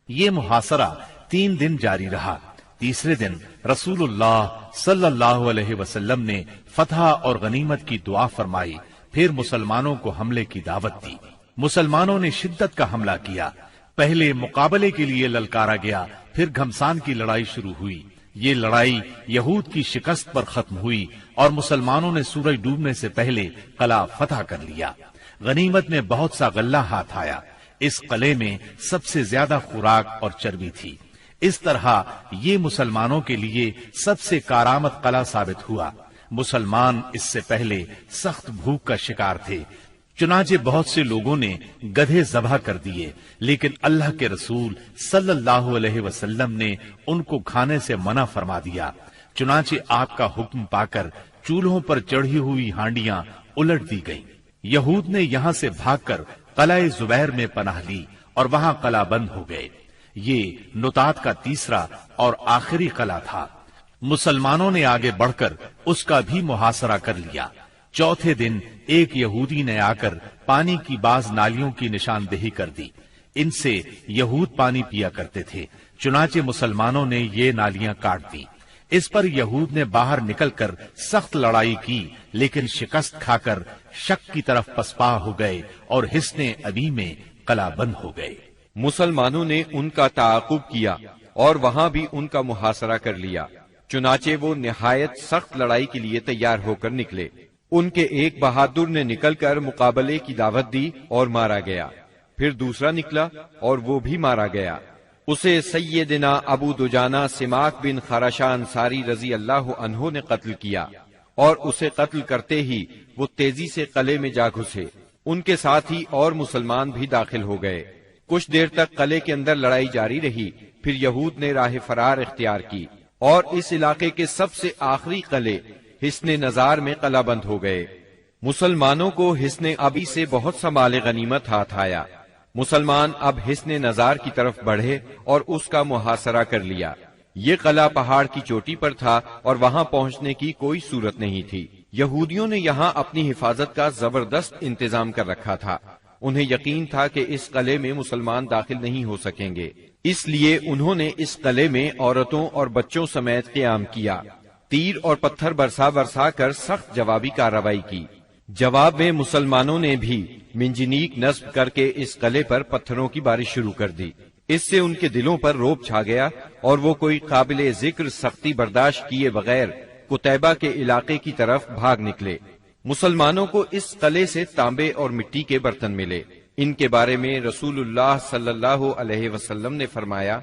یہ محاصرہ 3 دن جاری رہا۔ تیسرے دن رسول اللہ صلی اللہ علیہ وسلم نے فتح اور غنیمت کی دعا فرمائی، پھر مسلمانوں کو حملے کی دعوت دی۔ مسلمانوں نے شدت کا حملہ کیا۔ پہلے مقابلے کے لیے للکارا گیا، پھر گھمسان کی لڑائی شروع ہوئی۔ یہ لڑائی یہود کی شکست پر ختم ہوئی اور مسلمانوں نے سورج ڈوبنے سے پہلے قلعہ فتح کر لیا۔ غنیمت میں بہت سا غلہ ہاتھ آیا۔ اس قلعے میں سب سے زیادہ خوراک اور چربی تھی۔ اس طرح یہ مسلمانوں کے لیے سب سے کارآمد قلعہ ثابت ہوا۔ مسلمان اس سے پہلے سخت بھوک کا شکار تھے، چنانچہ بہت سے لوگوں نے گدھے ذبح کر دیے، لیکن اللہ کے رسول صلی اللہ علیہ وسلم نے ان کو کھانے سے منع فرما دیا۔ چنانچہ آپ کا حکم پا کر چولہوں پر چڑھی ہوئی ہانڈیاں الٹ دی گئیں۔ یہود نے یہاں سے بھاگ کر قلعہ زبیر میں پناہ لی اور وہاں قلعہ بند ہو گئے۔ یہ نطاط کا تیسرا اور آخری قلعہ تھا۔ مسلمانوں نے آگے بڑھ کر اس کا بھی محاصرہ کر لیا۔ چوتھے دن ایک یہودی نے آ کر پانی کی بعض نالیوں کی نشاندہی کر دی۔ ان سے یہود پانی پیا کرتے تھے، چنانچہ مسلمانوں نے یہ نالیاں کاٹ دی۔ اس پر یہود نے باہر نکل کر سخت لڑائی کی، لیکن شکست کھا کر شک کی طرف پسپا ہو گئے اور حصن ابی میں قلعہ بند ہو گئے۔ مسلمانوں نے ان کا تعاقب کیا اور وہاں بھی ان کا محاصرہ کر لیا، چنانچہ وہ نہایت سخت لڑائی کے لیے تیار ہو کر نکلے۔ ان کے ایک بہادر نے نکل کر مقابلے کی دعوت دی اور مارا گیا، پھر دوسرا نکلا اور وہ بھی مارا گیا۔ اسے سیدنا ابو دجانہ سماک بن خراشہ انصاری رضی اللہ عنہ نے قتل کیا، اور اسے قتل کرتے ہی وہ تیزی سے قلعے میں جا گھسے۔ ان کے ساتھ ہی اور مسلمان بھی داخل ہو گئے۔ کچھ دیر تک قلعے کے اندر لڑائی جاری رہی، پھر یہود نے راہ فرار اختیار کی اور اس علاقے کے سب سے آخری قلعے حصن نزار میں قلعہ بند ہو گئے۔ مسلمانوں کو حصن ابی سے بہت سا مال غنیمت ہاتھ آیا۔ مسلمان اب حصن نزار کی طرف بڑھے اور اس کا محاصرہ کر لیا۔ یہ قلعہ پہاڑ کی چوٹی پر تھا اور وہاں پہنچنے کی کوئی صورت نہیں تھی۔ یہودیوں نے یہاں اپنی حفاظت کا زبردست انتظام کر رکھا تھا۔ انہیں یقین تھا کہ اس قلعے میں مسلمان داخل نہیں ہو سکیں گے، اس لیے انہوں نے اس قلعے میں عورتوں اور بچوں سمیت قیام کیا۔ تیر اور پتھر برسا کر سخت جوابی کارروائی کی۔ جواب میں مسلمانوں نے بھی منجنیق نصب کر کے اس قلعے پر پتھروں کی بارش شروع کر دی۔ اس سے ان کے دلوں پر رعب چھا گیا اور وہ کوئی قابل ذکر سختی برداشت کیے بغیر قتیبہ کے علاقے کی طرف بھاگ نکلے۔ مسلمانوں کو اس قلعے سے تانبے اور مٹی کے برتن ملے۔ ان کے بارے میں رسول اللہ صلی اللہ علیہ وسلم نے فرمایا،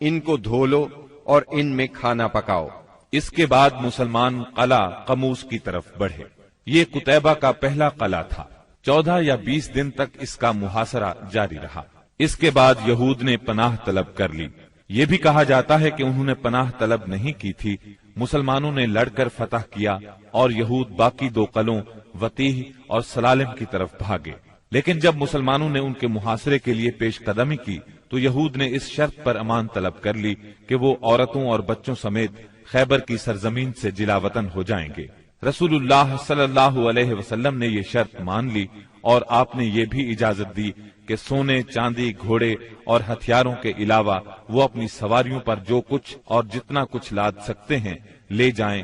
ان کو دھو لو اور ان میں کھانا پکاؤ۔ اس کے بعد مسلمان قلعہ قموس کی طرف بڑھے۔ یہ قتیبہ کا پہلا قلعہ تھا۔ 14 یا 20 دن تک اس کا محاصرہ جاری رہا۔ اس کے بعد یہود نے پناہ طلب کر لی۔ یہ بھی کہا جاتا ہے کہ انہوں نے پناہ طلب نہیں کی تھی، مسلمانوں نے لڑ کر فتح کیا اور یہود باقی 2 قلعوں وطیح اور سلالم کی طرف بھاگے۔ لیکن جب مسلمانوں نے ان کے محاصرے کے لیے پیش قدمی کی تو یہود نے اس شرط پر امان طلب کر لی کہ وہ عورتوں اور بچوں سمیت خیبر کی سرزمین سے جلا وطن ہو جائیں گے۔ رسول اللہ صلی اللہ علیہ وسلم نے یہ شرط مان لی اور آپ نے یہ بھی اجازت دی کہ سونے، چاندی، گھوڑے اور ہتھیاروں کے علاوہ وہ اپنی سواریوں پر جو کچھ اور جتنا کچھ لاد سکتے ہیں لے جائیں،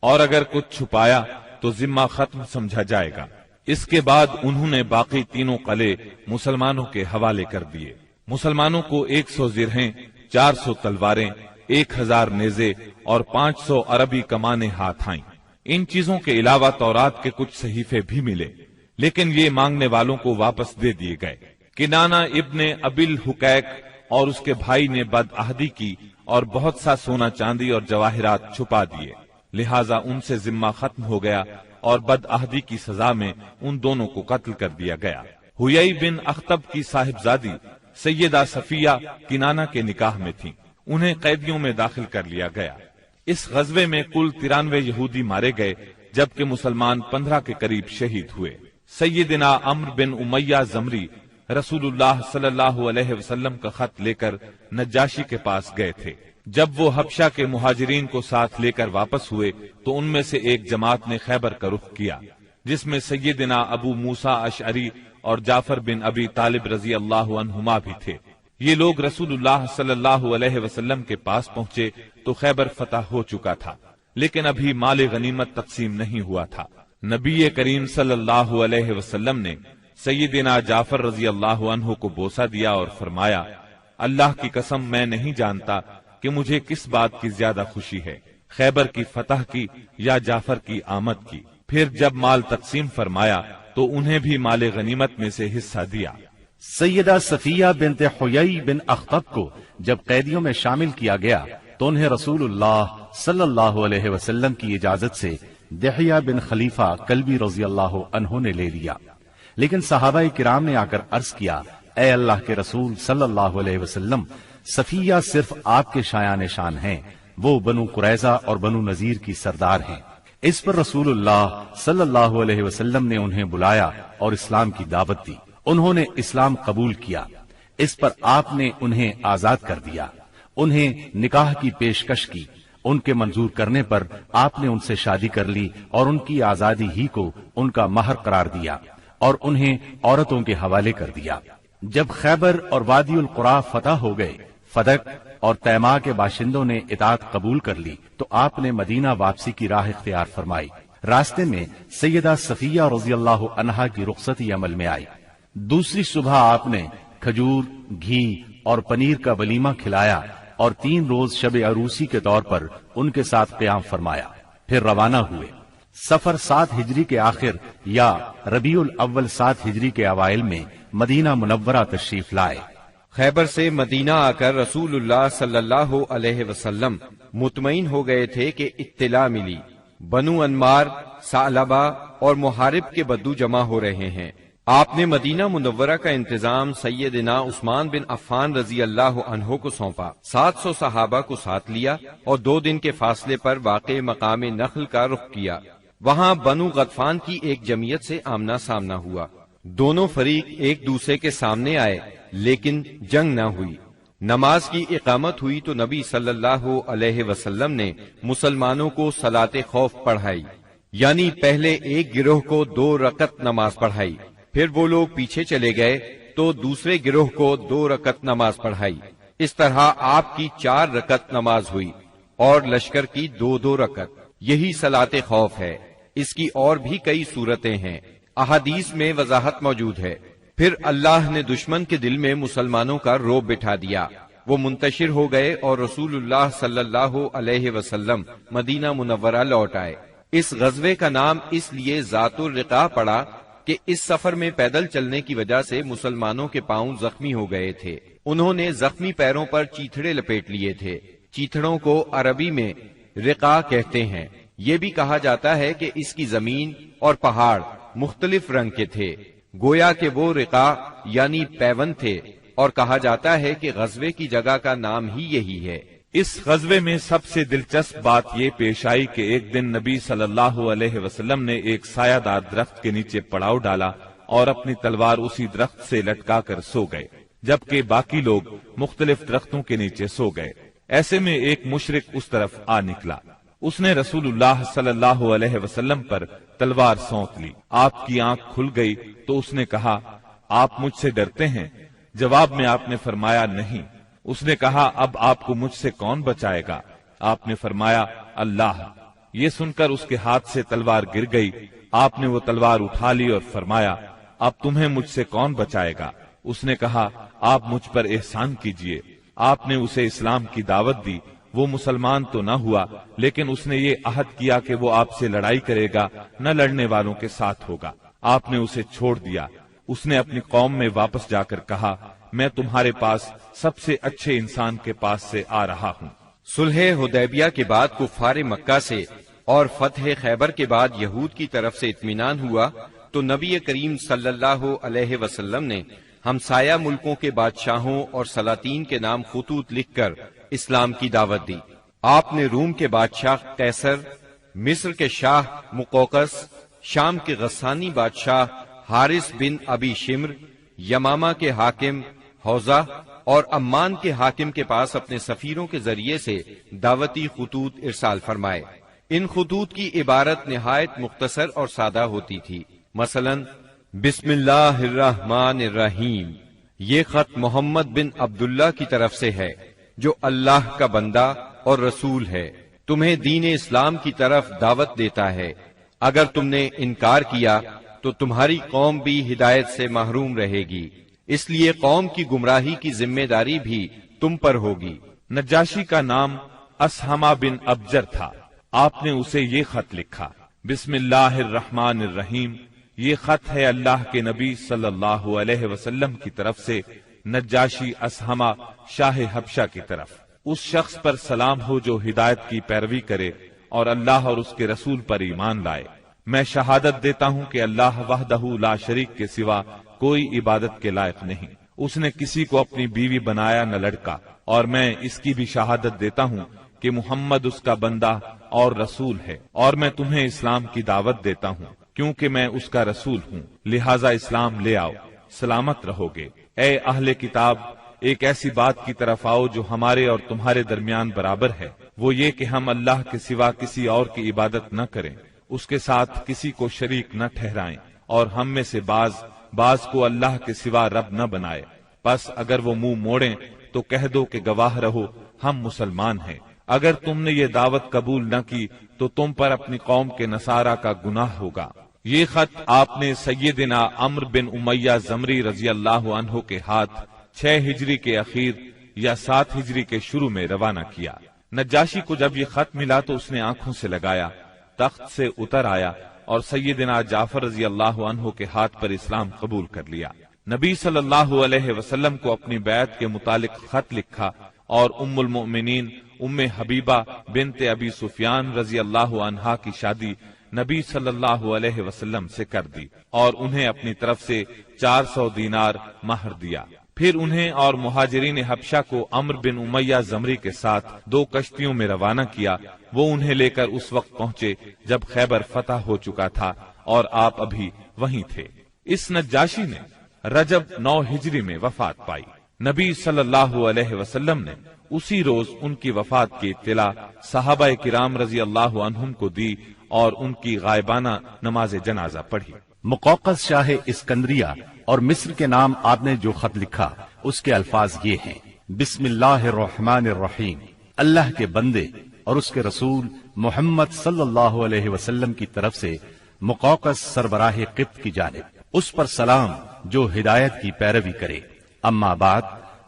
اور اگر کچھ چھپایا تو ذمہ ختم سمجھا جائے گا۔ اس کے بعد انہوں نے باقی 3 قلعے مسلمانوں کے حوالے کر دیے۔ مسلمانوں کو 100 زرہیں، 400 تلواریں، 1000 نیزے اور 500 عربی کمانیں ہاتھ آئیں۔ ان چیزوں کے علاوہ تورات کے کچھ صحیفے بھی ملے، لیکن یہ مانگنے والوں کو واپس دے دیے گئے۔ کنانہ ابن ابی الحقیق اور اس کے بھائی نے بدعہدی کی اور بہت سا سونا چاندی اور جواہرات چھپا دیے، لہذا ان سے ذمہ ختم ہو گیا اور بدعہدی کی سزا میں ان دونوں کو قتل کر دیا گیا۔ حیی بن اخطب کی صاحبزادی سیدہ صفیہ کنانہ کے نکاح میں تھی، انہیں قیدیوں میں داخل کر لیا گیا۔ اس غزوے میں کل 93 یہودی مارے گئے، جبکہ مسلمان 15 کے قریب شہید ہوئے۔ سیدنا عمرو بن امیہ زمری رسول اللہ صلی اللہ علیہ وسلم کا خط لے کر نجاشی کے پاس گئے تھے۔ جب وہ حبشہ کے مہاجرین کو ساتھ لے کر واپس ہوئے تو ان میں سے ایک جماعت نے خیبر کا رخ کیا، جس میں سیدنا ابو موسیٰ اشعری اور جعفر بن ابی طالب رضی اللہ عنہما بھی تھے۔ یہ لوگ رسول اللہ صلی اللہ علیہ وسلم کے پاس پہنچے تو خیبر فتح ہو چکا تھا، لیکن ابھی مال غنیمت تقسیم نہیں ہوا تھا۔ نبی کریم صلی اللہ علیہ وسلم نے سیدنا جعفر رضی اللہ عنہ کو بوسہ دیا اور فرمایا، اللہ کی قسم میں نہیں جانتا کہ مجھے کس بات کی زیادہ خوشی ہے، خیبر کی فتح کی یا جعفر کی آمد کی۔ پھر جب مال تقسیم فرمایا تو انہیں بھی مال غنیمت میں سے حصہ دیا۔ سیدہ صفیہ بنت حیی بن اخطب کو جب قیدیوں میں شامل کیا گیا تو انہیں رسول اللہ صلی اللہ علیہ وسلم کی اجازت سے دحیہ بن خلیفہ کلبی رضی اللہ عنہ نے لے لیا، لیکن صحابہ کرام نے آ کر عرض کیا، اے اللہ کے رسول صلی اللہ علیہ وسلم، صفیہ صرف آپ کے شایان شان ہیں، وہ بنو قریظہ اور بنو نذیر کی سردار ہیں۔ اس پر رسول اللہ صلی اللہ علیہ وسلم نے انہیں بلایا اور اسلام کی دعوت دی۔ انہوں نے اسلام قبول کیا، اس پر آپ نے انہیں آزاد کر دیا، انہیں نکاح کی پیشکش کی، ان کے منظور کرنے پر آپ نے ان سے شادی کر لی اور ان کی آزادی ہی کو ان کا مہر قرار دیا اور انہیں عورتوں کے حوالے کر دیا۔ جب خیبر اور وادی القرا فتح ہو گئے، فدق اور تیما کے باشندوں نے اطاعت قبول کر لی تو آپ نے مدینہ واپسی کی راہ اختیار فرمائی۔ راستے میں سیدہ صفیہ رضی اللہ عنہا کی رخصتی عمل میں آئی۔ دوسری صبح آپ نے کھجور، گھی اور پنیر کا ولیمہ کھلایا اور 3 روز شب عروسی کے طور پر ان کے ساتھ قیام فرمایا، پھر روانہ ہوئے۔ سفر 7 ہجری کے آخر یا ربیع الاول 7 ہجری کے اوائل میں مدینہ منورہ تشریف لائے۔ خیبر سے مدینہ آ کر رسول اللہ صلی اللہ علیہ وسلم مطمئن ہو گئے تھے کہ اطلاع ملی بنو انمار، ثعلبہ اور محارب کے بدو جمع ہو رہے ہیں۔ آپ نے مدینہ منورہ کا انتظام سیدنا عثمان بن عفان رضی اللہ عنہ کو سونپا، 700 صحابہ کو ساتھ لیا اور 2 دن کے فاصلے پر واقع مقام نخل کا رخ کیا۔ وہاں بنو غطفان کی ایک جمعیت سے آمنا سامنا ہوا۔ دونوں فریق ایک دوسرے کے سامنے آئے لیکن جنگ نہ ہوئی۔ نماز کی اقامت ہوئی تو نبی صلی اللہ علیہ وسلم نے مسلمانوں کو صلاۃ خوف پڑھائی، یعنی پہلے ایک گروہ کو 2 رکعت نماز پڑھائی، پھر وہ لوگ پیچھے چلے گئے تو دوسرے گروہ کو 2 رکعت نماز پڑھائی۔ اس طرح آپ کی 4 رکعت نماز ہوئی اور لشکر کی 2 رکعت۔ یہی صلاۃ خوف ہے۔ اس کی اور بھی کئی صورتیں ہیں، احادیث میں وضاحت موجود ہے۔ پھر اللہ نے دشمن کے دل میں مسلمانوں کا رعب بٹھا دیا، وہ منتشر ہو گئے اور رسول اللہ صلی اللہ علیہ وسلم مدینہ منورہ لوٹ آئے۔ اس غزوے کا نام اس لیے ذات الرقاع پڑا کہ اس سفر میں پیدل چلنے کی وجہ سے مسلمانوں کے پاؤں زخمی ہو گئے تھے۔ انہوں نے زخمی پیروں پر چیتھڑے لپیٹ لیے تھے۔ چیتھڑوں کو عربی میں رقاع کہتے ہیں۔ یہ بھی کہا جاتا ہے کہ اس کی زمین اور پہاڑ مختلف رنگ کے تھے، گویا کہ وہ رقاع یعنی پیون تھے، اور کہا جاتا ہے کہ غزوے کی جگہ کا نام ہی یہی ہے۔ اس غزوے میں سب سے دلچسپ بات یہ پیش آئی کہ ایک دن نبی صلی اللہ علیہ وسلم نے ایک سایہ دار درخت کے نیچے پڑاؤ ڈالا اور اپنی تلوار اسی درخت سے لٹکا کر سو گئے، جبکہ باقی لوگ مختلف درختوں کے نیچے سو گئے۔ ایسے میں ایک مشرک اس طرف آ نکلا، اس نے رسول اللہ صلی اللہ علیہ وسلم پر تلوار سونت لی۔ آپ کی آنکھ کھل گئی تو اس نے کہا، آپ مجھ سے ڈرتے ہیں؟ جواب میں آپ نے فرمایا نہیں۔ اس نے کہا، اب آپ کو مجھ سے کون بچائے گا؟ آپ نے فرمایا، اللہ۔ یہ سن کر اس کے ہاتھ سے تلوار گر گئی۔ آپ نے وہ تلوار اٹھا لی اور فرمایا، اب تمہیں مجھ سے کون بچائے گا؟ اس نے کہا، آپ مجھ پر احسان کیجئے۔ آپ نے اسے اسلام کی دعوت دی۔ وہ مسلمان تو نہ ہوا، لیکن اس نے یہ عہد کیا کہ وہ آپ سے لڑائی کرے گا، نہ لڑنے والوں کے ساتھ ہوگا۔ آپ نے اسے چھوڑ دیا۔ اس نے اپنی قوم میں واپس جا کر کہا، میں تمہارے پاس سب سے اچھے انسان کے پاس سے آ رہا ہوں۔ صلح حدیبیہ کے بعد کفار مکہ سے اور فتح خیبر کے بعد یہود کی طرف سے اطمینان ہوا تو نبی کریم صلی اللہ علیہ وسلم نے ہمسایہ ملکوں کے بادشاہوں اور سلاطین کے نام خطوط لکھ کر اسلام کی دعوت دی۔ آپ نے روم کے بادشاہ قیصر، مصر کے شاہ مقوقس، شام کے غسانی بادشاہ حارث بن ابی شمر، یمامہ کے حاکم حوزہ اور عمان کے حاکم کے پاس اپنے سفیروں کے ذریعے سے دعوتی خطوط ارسال فرمائے۔ ان خطوط کی عبارت نہایت مختصر اور سادہ ہوتی تھی، مثلا بسم اللہ الرحمن الرحیم، یہ خط محمد بن عبداللہ کی طرف سے ہے جو اللہ کا بندہ اور رسول ہے، تمہیں دین اسلام کی طرف دعوت دیتا ہے۔ اگر تم نے انکار کیا تو تمہاری قوم بھی ہدایت سے محروم رہے گی، اس لیے قوم کی گمراہی کی ذمہ داری بھی تم پر ہوگی۔ نجاشی کا نام اسہمہ بن ابجر تھا۔ آپ نے اسے یہ خط لکھا، بسم اللہ الرحمن الرحیم، یہ خط ہے اللہ کے نبی صلی اللہ علیہ وسلم کی طرف سے نجاشی اسہمہ شاہ حبشہ کی طرف۔ اس شخص پر سلام ہو جو ہدایت کی پیروی کرے اور اللہ اور اس کے رسول پر ایمان لائے۔ میں شہادت دیتا ہوں کہ اللہ وحدہ لا شریک کے سوا کوئی عبادت کے لائق نہیں، اس نے کسی کو اپنی بیوی بنایا نہ لڑکا، اور میں اس کی بھی شہادت دیتا ہوں کہ محمد اس کا بندہ اور رسول ہے، اور میں تمہیں اسلام کی دعوت دیتا ہوں کیونکہ میں اس کا رسول ہوں، لہٰذا اسلام لے آؤ، سلامت رہو گے۔ اے اہل کتاب، ایک ایسی بات کی طرف آؤ جو ہمارے اور تمہارے درمیان برابر ہے، وہ یہ کہ ہم اللہ کے سوا کسی اور کی عبادت نہ کریں، اس کے ساتھ کسی کو شریک نہ ٹھہرائیں، اور ہم میں سے بعض کو اللہ کے سوا رب نہ بنائے۔ پس اگر وہ منہ موڑیں تو کہہ دو کہ گواہ رہو ہم مسلمان ہیں۔ اگر تم نے یہ دعوت قبول نہ کی تو تم پر اپنی قوم کے نصارہ کا گناہ ہوگا۔ یہ خط آپ نے سیدنا عمرو بن امیہ زمری رضی اللہ عنہ کے ہاتھ 6 ہجری کے اخیر یا 7 ہجری کے شروع میں روانہ کیا۔ نجاشی کو جب یہ خط ملا تو اس نے آنکھوں سے لگایا، تخت سے اتر آیا اور سیدنا جعفر رضی اللہ عنہ کے ہاتھ پر اسلام قبول کر لیا۔ نبی صلی اللہ علیہ وسلم کو اپنی بیعت کے متعلق خط لکھا اور ام المؤمنین ام حبیبہ بنت ابی سفیان رضی اللہ عنہا کی شادی نبی صلی اللہ علیہ وسلم سے کر دی اور انہیں اپنی طرف سے 400 دینار مہر دیا۔ پھر انہیں اور مہاجرین حبشہ کو عمرو بن امیہ زمری کے ساتھ 2 کشتیوں میں روانہ کیا۔ وہ انہیں لے کر اس وقت پہنچے جب خیبر فتح ہو چکا تھا اور آپ ابھی وہیں تھے۔ اس نجاشی نے رجب 9 ہجری میں وفات پائی۔ نبی صلی اللہ علیہ وسلم نے اسی روز ان کی وفات کی اطلاع صحابہ کرام رضی اللہ عنہم کو دی اور ان کی غائبانہ نماز جنازہ پڑھی۔ مقوقس شاہ اسکندریہ اور مصر کے نام آپ نے جو خط لکھا اس کے الفاظ یہ ہیں، بسم اللہ الرحمن الرحیم، اللہ کے بندے اور اس کے رسول محمد صلی اللہ علیہ وسلم کی طرف سے مقوقس سربراہ قبط کی جانب، اس پر سلام جو ہدایت کی پیروی کرے۔ اما بعد،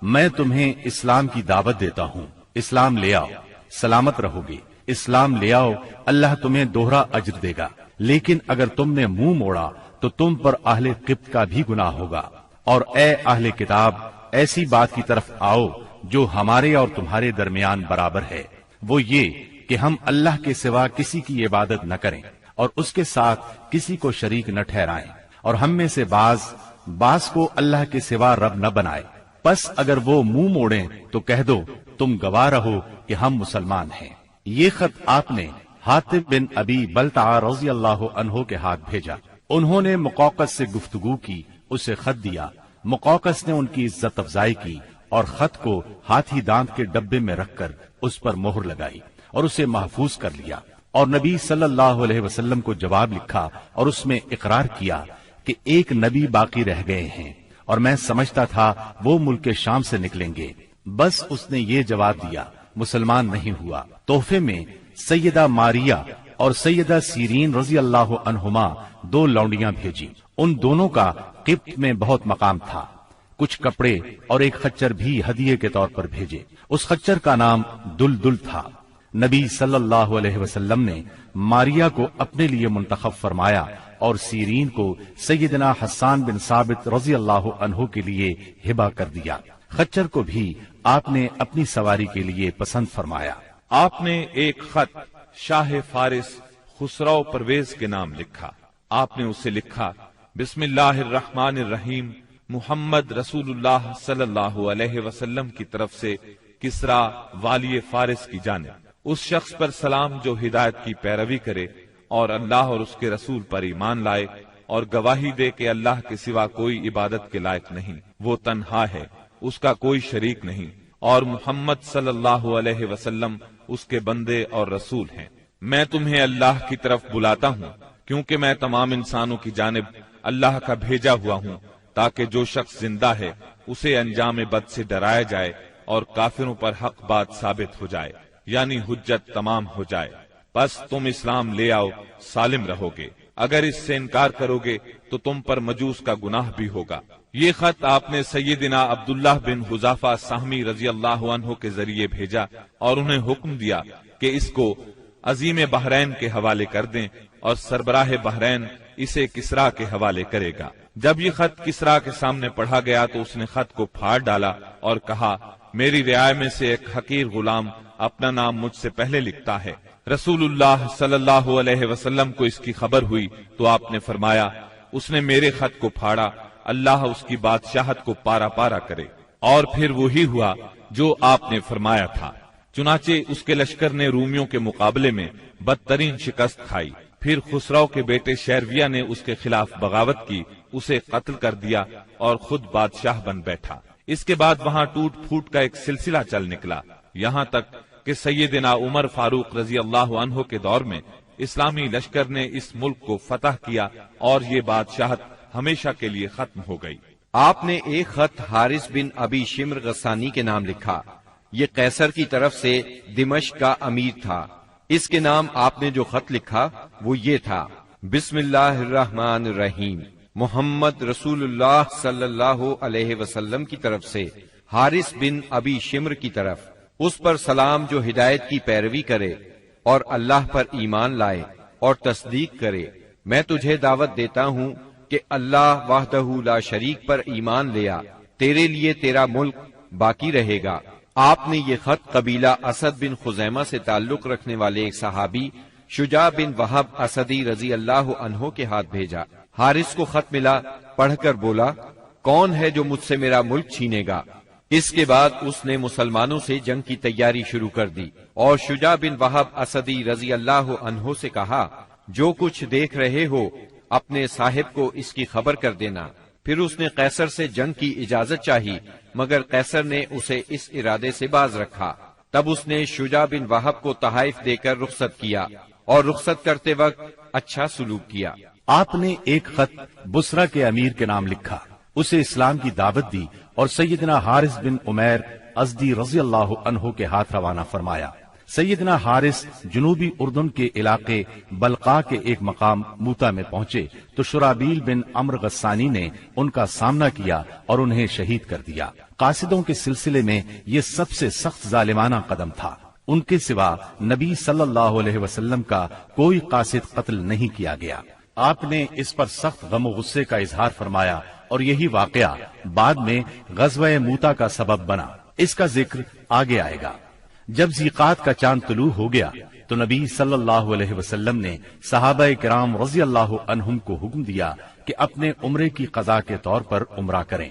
میں تمہیں اسلام کی دعوت دیتا ہوں، اسلام لے آؤ، سلامت رہو گے۔ اسلام لے آؤ، اللہ تمہیں دوہرا اجر دے گا، لیکن اگر تم نے منہ موڑا تو تم پر اہل قبط کا بھی گناہ ہوگا۔ اور اے اہل کتاب، ایسی بات کی طرف آؤ جو ہمارے اور تمہارے درمیان برابر ہے، وہ یہ کہ ہم اللہ کے سوا کسی کی عبادت نہ کریں اور اس کے ساتھ کسی کو شریک نہ ٹھہرائیں، اور ہم میں سے بعض کو اللہ کے سوا رب نہ بنائے۔ پس اگر وہ منہ موڑیں تو کہہ دو تم گواہ رہو کہ ہم مسلمان ہیں۔ یہ خط آپ نے حاطب بن ابی بلتع رضی اللہ عنہ کے ہاتھ بھیجا۔ انہوں نے مقوقس سے گفتگو کی، اسے خط دیا۔ مقوقس نے ان کی عزت افزائی کی اور خط کو ہاتھی دانت کے ڈبے میں رکھ کر اس پر مہر لگائی اور اسے محفوظ کر لیا، اور نبی صلی اللہ علیہ وسلم کو جواب لکھا اور اس میں اقرار کیا کہ ایک نبی باقی رہ گئے ہیں اور میں سمجھتا تھا وہ ملک شام سے نکلیں گے۔ بس اس نے یہ جواب دیا، مسلمان نہیں ہوا۔ تحفے میں سیدہ ماریہ اور سیدہ سیرین رضی اللہ عنہما 2 لونڈیاں بھیجی۔ ان دونوں کا قبط میں بہت مقام تھا۔ کچھ کپڑے اور ایک خچر بھی ہدیے کے طور پر بھیجے۔ اس خچر کا نام دلدل تھا۔ نبی صلی اللہ علیہ وسلم نے ماریہ کو اپنے لیے منتخب فرمایا اور سیرین کو سیدنا حسان بن ثابت رضی اللہ عنہ کے لیے ہبہ کر دیا۔ خچر کو بھی آپ نے اپنی سواری کے لیے پسند فرمایا۔ آپ نے ایک خط شاہ فارس خسرو پرویز کے نام لکھا۔ آپ نے اسے لکھا، بسم اللہ الرحمن الرحیم، محمد رسول اللہ صلی اللہ علیہ وسلم کی طرف سے کسرا والی فارس کی جانب، اس شخص پر سلام جو ہدایت کی پیروی کرے اور اللہ اور اس کے رسول پر ایمان لائے اور گواہی دے کہ اللہ کے سوا کوئی عبادت کے لائق نہیں، وہ تنہا ہے، اس کا کوئی شریک نہیں، اور محمد صلی اللہ علیہ وسلم اس کے بندے اور رسول ہیں۔ میں تمہیں اللہ کی طرف بلاتا ہوں کیونکہ میں تمام انسانوں کی جانب اللہ کا بھیجا ہوا ہوں، تاکہ جو شخص زندہ ہے اسے انجام بد سے ڈرایا جائے اور کافروں پر حق بات ثابت ہو جائے، یعنی حجت تمام ہو جائے، بس تم اسلام لے آؤ، سالم رہو گے۔ اگر اس سے انکار کرو گے تو تم پر مجوس کا گناہ بھی ہوگا۔ یہ خط آپ نے سیدنا عبداللہ بن حذافہ سہمی رضی اللہ عنہ کے ذریعے بھیجا اور انہیں حکم دیا کہ اس کو عظیم بحرین کے حوالے کر دیں اور سربراہ بحرین اسے کسرا کے حوالے کرے گا۔ جب یہ خط کسرا کے سامنے پڑھا گیا تو اس نے خط کو پھاڑ ڈالا اور کہا، میری رعایا میں سے ایک حقیر غلام اپنا نام مجھ سے پہلے لکھتا ہے۔ رسول اللہ صلی اللہ علیہ وسلم کو اس کی خبر ہوئی تو آپ نے فرمایا، اس نے میرے خط کو پھاڑا، اللہ اس کی بادشاہت کو پارا پارا کرے۔ اور پھر وہی ہوا جو آپ نے فرمایا تھا، چنانچہ اس کے لشکر نے رومیوں کے مقابلے میں بدترین شکست کھائی۔ پھر خسرو کے بیٹے شیرویہ نے اس کے خلاف بغاوت کی، اسے قتل کر دیا اور خود بادشاہ بن بیٹھا۔ اس کے بعد وہاں ٹوٹ پھوٹ کا ایک سلسلہ چل نکلا، یہاں تک کہ سیدنا عمر فاروق رضی اللہ عنہ کے دور میں اسلامی لشکر نے اس ملک کو فتح کیا اور یہ بادشاہت ہمیشہ کے لیے ختم ہو گئی۔ آپ نے ایک خط حارث بن ابی شمر غسانی کے نام لکھا، یہ قیصر کی طرف سے دمشق کا امیر تھا۔ اس کے نام آپ نے جو خط لکھا وہ یہ تھا، بسم اللہ الرحمن الرحیم، محمد رسول اللہ صلی اللہ علیہ وسلم کی طرف سے حارث بن ابی شمر کی طرف، اس پر سلام جو ہدایت کی پیروی کرے اور اللہ پر ایمان لائے اور تصدیق کرے۔ میں تجھے دعوت دیتا ہوں کہ اللہ وحدہ لا شریک پر ایمان لیا، تیرے لیے تیرا ملک باقی رہے گا۔ آپ نے یہ خط قبیلہ اسد بن خزیمہ سے تعلق رکھنے والے ایک صحابی شجاع بن وہب اسدی رضی اللہ عنہ کے ہاتھ بھیجا۔ حارث کو خط ملا، پڑھ کر بولا، کون ہے جو مجھ سے میرا ملک چھینے گا؟ اس کے بعد اس نے مسلمانوں سے جنگ کی تیاری شروع کر دی اور شجاع بن وہب اسدی رضی اللہ عنہ سے کہا، جو کچھ دیکھ رہے ہو اپنے صاحب کو اس کی خبر کر دینا۔ پھر اس نے قیصر سے جنگ کی اجازت چاہی، مگر قیصر نے اسے اس ارادے سے باز رکھا۔ تب اس نے شجاع بن وہب کو تحائف دے کر رخصت کیا اور رخصت کرتے وقت اچھا سلوک کیا۔ آپ نے ایک خط بصرہ کے امیر کے نام لکھا، اسے اسلام کی دعوت دی اور سیدنا حارث بن عمیر ازدی رضی اللہ عنہ کے ہاتھ روانہ فرمایا۔ سیدنا حارث جنوبی اردن کے علاقے بلقا کے ایک مقام موتا میں پہنچے تو شرابیل بن عمر غسانی نے ان کا سامنا کیا اور انہیں شہید کر دیا۔ قاصدوں کے سلسلے میں یہ سب سے سخت ظالمانہ قدم تھا، ان کے سوا نبی صلی اللہ علیہ وسلم کا کوئی قاصد قتل نہیں کیا گیا۔ آپ نے اس پر سخت غم و غصے کا اظہار فرمایا اور یہی واقعہ بعد میں غزوہ موتا کا سبب بنا، اس کا ذکر آگے آئے گا۔ جب ذیقات کا چاند طلوع ہو گیا تو نبی صلی اللہ علیہ وسلم نے صحابہ کرام رضی اللہ عنہم کو حکم دیا کہ اپنے عمرے کی قضا کے طور پر عمرہ کریں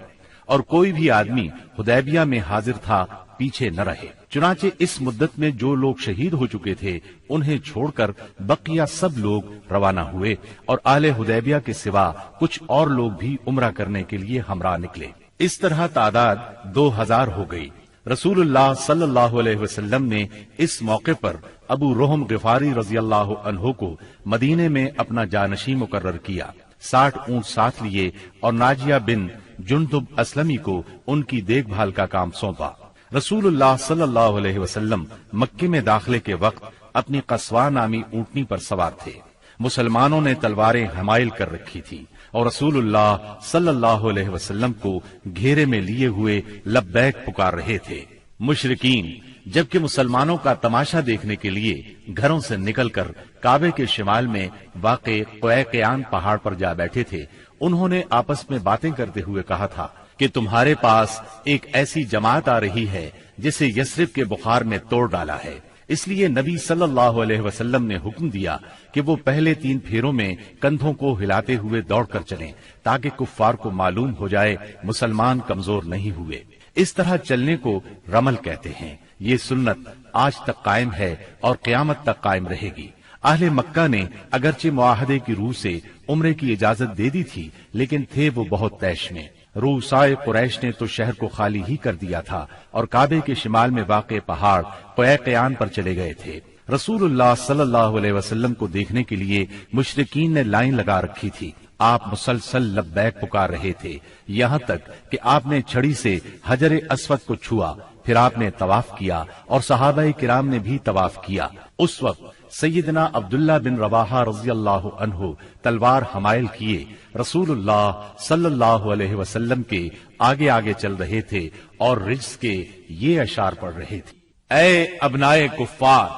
اور کوئی بھی آدمی حدیبیہ میں حاضر تھا پیچھے نہ رہے۔ چنانچہ اس مدت میں جو لوگ شہید ہو چکے تھے انہیں چھوڑ کر بقیہ سب لوگ روانہ ہوئے اور اہل حدیبیہ کے سوا کچھ اور لوگ بھی عمرہ کرنے کے لیے ہمراہ نکلے۔ اس طرح تعداد 2000 ہو گئی۔ رسول اللہ صلی اللہ علیہ وسلم نے اس موقع پر ابو رحم غفاری رضی اللہ عنہ کو مدینے میں اپنا جانشین مقرر کیا، 60 اونٹ ساتھ لیے اور ناجیہ بن جندب اسلمی کو ان کی دیکھ بھال کا کام سونپا۔ رسول اللہ صلی اللہ علیہ وسلم مکے میں داخلے کے وقت اپنی قصوہ نامی اونٹنی پر سوار تھے۔ مسلمانوں نے تلواریں حمائل کر رکھی تھی اور رسول اللہ صلی اللہ علیہ وسلم کو گھیرے میں لیے ہوئے لبیک پکار رہے تھے۔ مشرکین جبکہ مسلمانوں کا تماشا دیکھنے کے لیے گھروں سے نکل کر کعبے کے شمال میں واقع قیقیان پہاڑ پر جا بیٹھے تھے، انہوں نے آپس میں باتیں کرتے ہوئے کہا تھا کہ تمہارے پاس ایک ایسی جماعت آ رہی ہے جسے یثرب کے بخار نے توڑ ڈالا ہے، اس لیے نبی صلی اللہ علیہ وسلم نے حکم دیا کہ وہ پہلے 3 پھیروں میں کندھوں کو ہلاتے ہوئے دوڑ کر چلیں تاکہ کفار کو معلوم ہو جائے مسلمان کمزور نہیں ہوئے۔ اس طرح چلنے کو رمل کہتے ہیں۔ یہ سنت آج تک قائم ہے اور قیامت تک قائم رہے گی۔ اہل مکہ نے اگرچہ معاہدے کی روح سے عمرے کی اجازت دے دی تھی، لیکن تھے وہ بہت طیش میں۔ روسائے قریش نے تو شہر کو خالی ہی کر دیا تھا اور کعبے کے شمال میں واقع پہاڑ قیقیان پر چلے گئے تھے۔ رسول اللہ صلی اللہ علیہ وسلم کو دیکھنے کے لیے مشرکین نے لائن لگا رکھی تھی۔ آپ مسلسل لبیک پکار رہے تھے، یہاں تک کہ آپ نے چھڑی سے حجر اسود کو چھوا، پھر آپ نے طواف کیا اور صحابہ کرام نے بھی طواف کیا۔ اس وقت سیدنا عبداللہ بن رواحہ رضی اللہ عنہ تلوار حمائل کیے رسول اللہ صلی اللہ علیہ وسلم کے آگے آگے چل رہے تھے اور رجز کے یہ اشعار پڑھ رہے تھے: اے ابنائے کفار،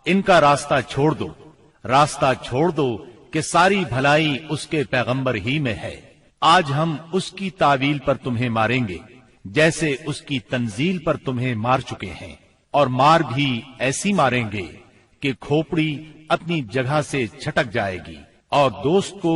ان کا راستہ چھوڑ دو، راستہ چھوڑ دو کہ ساری بھلائی اس کے پیغمبر ہی میں ہے۔ آج ہم اس کی تعویل پر تمہیں ماریں گے جیسے اس کی تنزیل پر تمہیں مار چکے ہیں، اور مار بھی ایسی ماریں گے کہ کھوپڑی اپنی جگہ سے چھٹک جائے گی اور دوست کو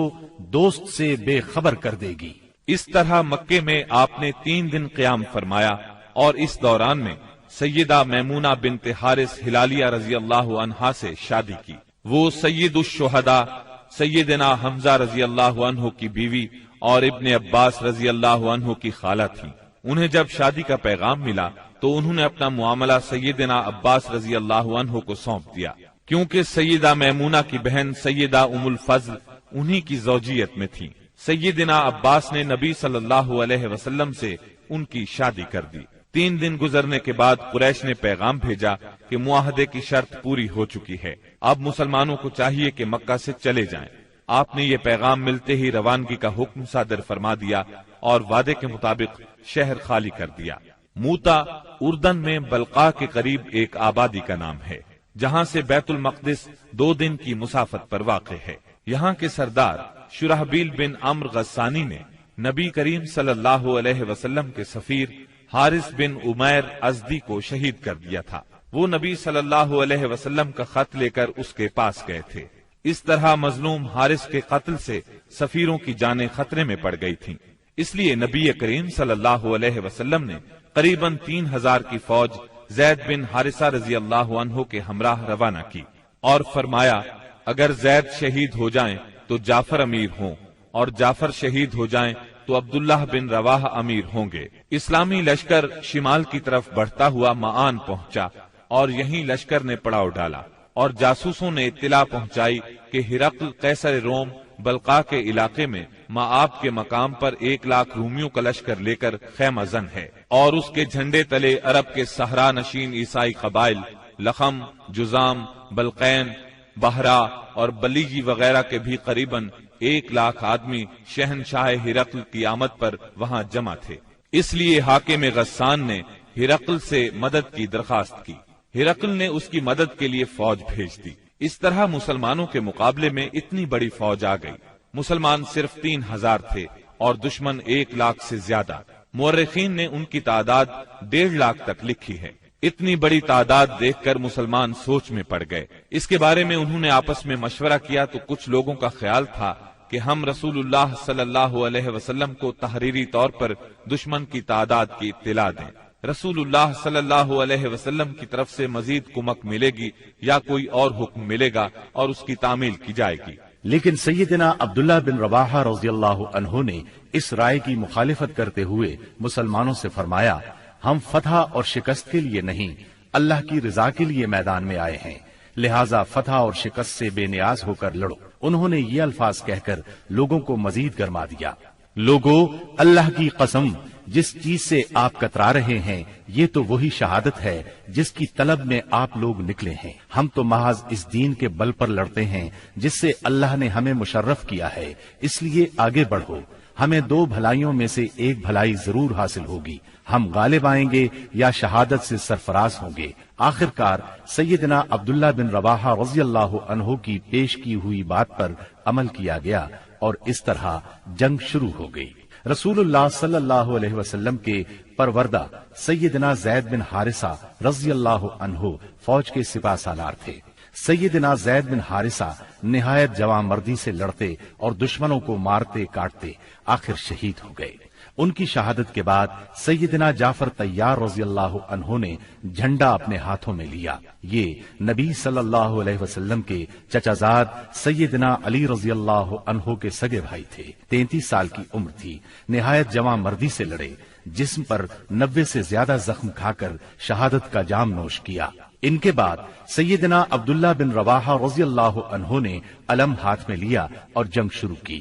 دوست سے بے خبر کر دے گی۔ اس طرح مکے میں آپ نے 3 دن قیام فرمایا، اور اس دوران میں سیدہ میمونہ بنت حارث ہلالیہ رضی اللہ عنہا سے شادی کی۔ وہ سید الشہداء سیدنا حمزہ رضی اللہ عنہ کی بیوی اور ابن عباس رضی اللہ عنہ کی خالہ تھی۔ انہیں جب شادی کا پیغام ملا تو انہوں نے اپنا معاملہ سیدنا عباس رضی اللہ عنہ کو سونپ دیا، کیونکہ سیدہ میمونہ کی بہن سیدہ ام الفضل انہی کی زوجیت میں تھی۔ سیدنا عباس نے نبی صلی اللہ علیہ وسلم سے ان کی شادی کر دی۔ 3 دن گزرنے کے بعد قریش نے پیغام بھیجا کہ معاہدے کی شرط پوری ہو چکی ہے، اب مسلمانوں کو چاہیے کہ مکہ سے چلے جائیں۔ آپ نے یہ پیغام ملتے ہی روانگی کا حکم صادر فرما دیا اور وعدے کے مطابق شہر خالی کر دیا۔ موتا اردن میں بلقاء کے قریب ایک آبادی کا نام ہے، جہاں سے بیت المقدس 2 دن کی مسافت پر واقع ہے۔ یہاں کے سردار شرحبیل بن عمرو غسانی نے نبی کریم صلی اللہ علیہ وسلم کے سفیر حارث بن عمیر ازدی کو شہید کر دیا تھا۔ وہ نبی صلی اللہ علیہ وسلم کا خط لے کر اس کے پاس گئے تھے۔ اس طرح مظلوم حارث کے قتل سے سفیروں کی جانیں خطرے میں پڑ گئی تھیں، اس لیے نبی کریم صلی اللہ علیہ وسلم نے قریباً 3000 کی فوج زید بن حارثہ رضی اللہ عنہ کے ہمراہ روانہ کی اور فرمایا، اگر زید شہید ہو جائیں تو جعفر امیر ہوں، اور جعفر شہید ہو جائیں تو عبداللہ بن رواحہ امیر ہوں گے۔ اسلامی لشکر شمال کی طرف بڑھتا ہوا معان پہنچا اور یہیں لشکر نے پڑاؤ ڈالا، اور جاسوسوں نے اطلاع پہنچائی کہ ہرقل قیصر روم بلقاء کے علاقے میں معاب کے مقام پر 1 لاکھ رومیوں کا لشکر لے کر خیمہ زن ہے، اور اس کے جھنڈے تلے عرب کے صحرا نشین عیسائی قبائل لخم، جزام، بلقین، بحرا اور بلیجی وغیرہ کے بھی قریباً 1 لاکھ آدمی شہنشاہ ہرقل کی آمد پر وہاں جمع تھے۔ اس لیے حاکم غسان نے ہرقل سے مدد کی درخواست کی۔ ہرقل نے اس کی مدد کے لیے فوج بھیج دی۔ اس طرح مسلمانوں کے مقابلے میں اتنی بڑی فوج آ گئی۔ مسلمان صرف 3000 تھے اور دشمن 1 لاکھ سے زیادہ۔ مورخین نے ان کی تعداد 1.5 لاکھ تک لکھی ہے۔ اتنی بڑی تعداد دیکھ کر مسلمان سوچ میں پڑ گئے۔ اس کے بارے میں انہوں نے آپس میں مشورہ کیا تو کچھ لوگوں کا خیال تھا کہ ہم رسول اللہ صلی اللہ علیہ وسلم کو تحریری طور پر دشمن کی تعداد کی اطلاع دیں۔ رسول اللہ صلی اللہ علیہ وسلم کی طرف سے مزید کمک ملے گی یا کوئی اور حکم ملے گا اور اس کی تعمیل کی جائے گی۔ لیکن سیدنا عبداللہ بن رواحہ رضی اللہ عنہ نے اس رائے کی مخالفت کرتے ہوئے مسلمانوں سے فرمایا، ہم فتح اور شکست کے لیے نہیں، اللہ کی رضا کے لیے میدان میں آئے ہیں، لہٰذا فتح اور شکست سے بے نیاز ہو کر لڑو۔ انہوں نے یہ الفاظ کہہ کر لوگوں کو مزید گرما دیا، لوگو اللہ کی قسم، جس چیز سے آپ کترا رہے ہیں یہ تو وہی شہادت ہے جس کی طلب میں آپ لوگ نکلے ہیں۔ ہم تو محض اس دین کے بل پر لڑتے ہیں جس سے اللہ نے ہمیں مشرف کیا ہے، اس لیے آگے بڑھو، ہمیں 2 بھلائیوں میں سے ایک بھلائی ضرور حاصل ہوگی، ہم غالب آئیں گے یا شہادت سے سرفراز ہوں گے۔ آخرکار سیدنا عبداللہ بن رواحہ رضی اللہ عنہ کی پیش کی ہوئی بات پر عمل کیا گیا اور اس طرح جنگ شروع ہو گئی۔ رسول اللہ صلی اللہ علیہ وسلم کے پروردہ سیدنا زید بن حارثہ رضی اللہ عنہ فوج کے سپاہ سالار تھے۔ سیدنا زید بن حارثہ نہایت جواں مردی سے لڑتے اور دشمنوں کو مارتے کاٹتے آخر شہید ہو گئے۔ ان کی شہادت کے بعد سیدنا جعفر طیار رضی اللہ عنہ نے جھنڈا اپنے ہاتھوں میں لیا۔ یہ نبی صلی اللہ علیہ وسلم کے چچازاد سیدنا علی رضی اللہ عنہ کے سگے بھائی تھے۔ 33 سال کی عمر تھی، نہایت جواں مردی سے لڑے، جسم پر 90 سے زیادہ زخم کھا کر شہادت کا جام نوش کیا۔ ان کے بعد سیدنا عبداللہ بن رواحہ رضی اللہ عنہ نے علم ہاتھ میں لیا اور جنگ شروع کی۔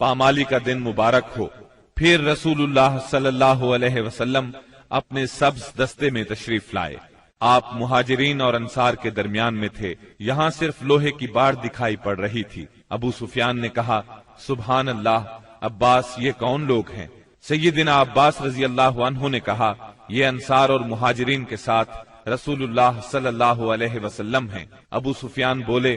پامالی کا دن مبارک ہو۔ پھر رسول اللہ صلی اللہ علیہ وسلم اپنے سبز دستے میں تشریف لائے۔ آپ مہاجرین اور انصار کے درمیان میں تھے، یہاں صرف لوہے کی باڑ دکھائی پڑ رہی تھی۔ ابو سفیان نے کہا، سبحان اللہ، عباس یہ کون لوگ ہیں؟ سیدنا عباس رضی اللہ عنہ نے کہا، یہ انصار اور مہاجرین کے ساتھ رسول اللہ صلی اللہ علیہ وسلم ہیں۔ ابو سفیان بولے،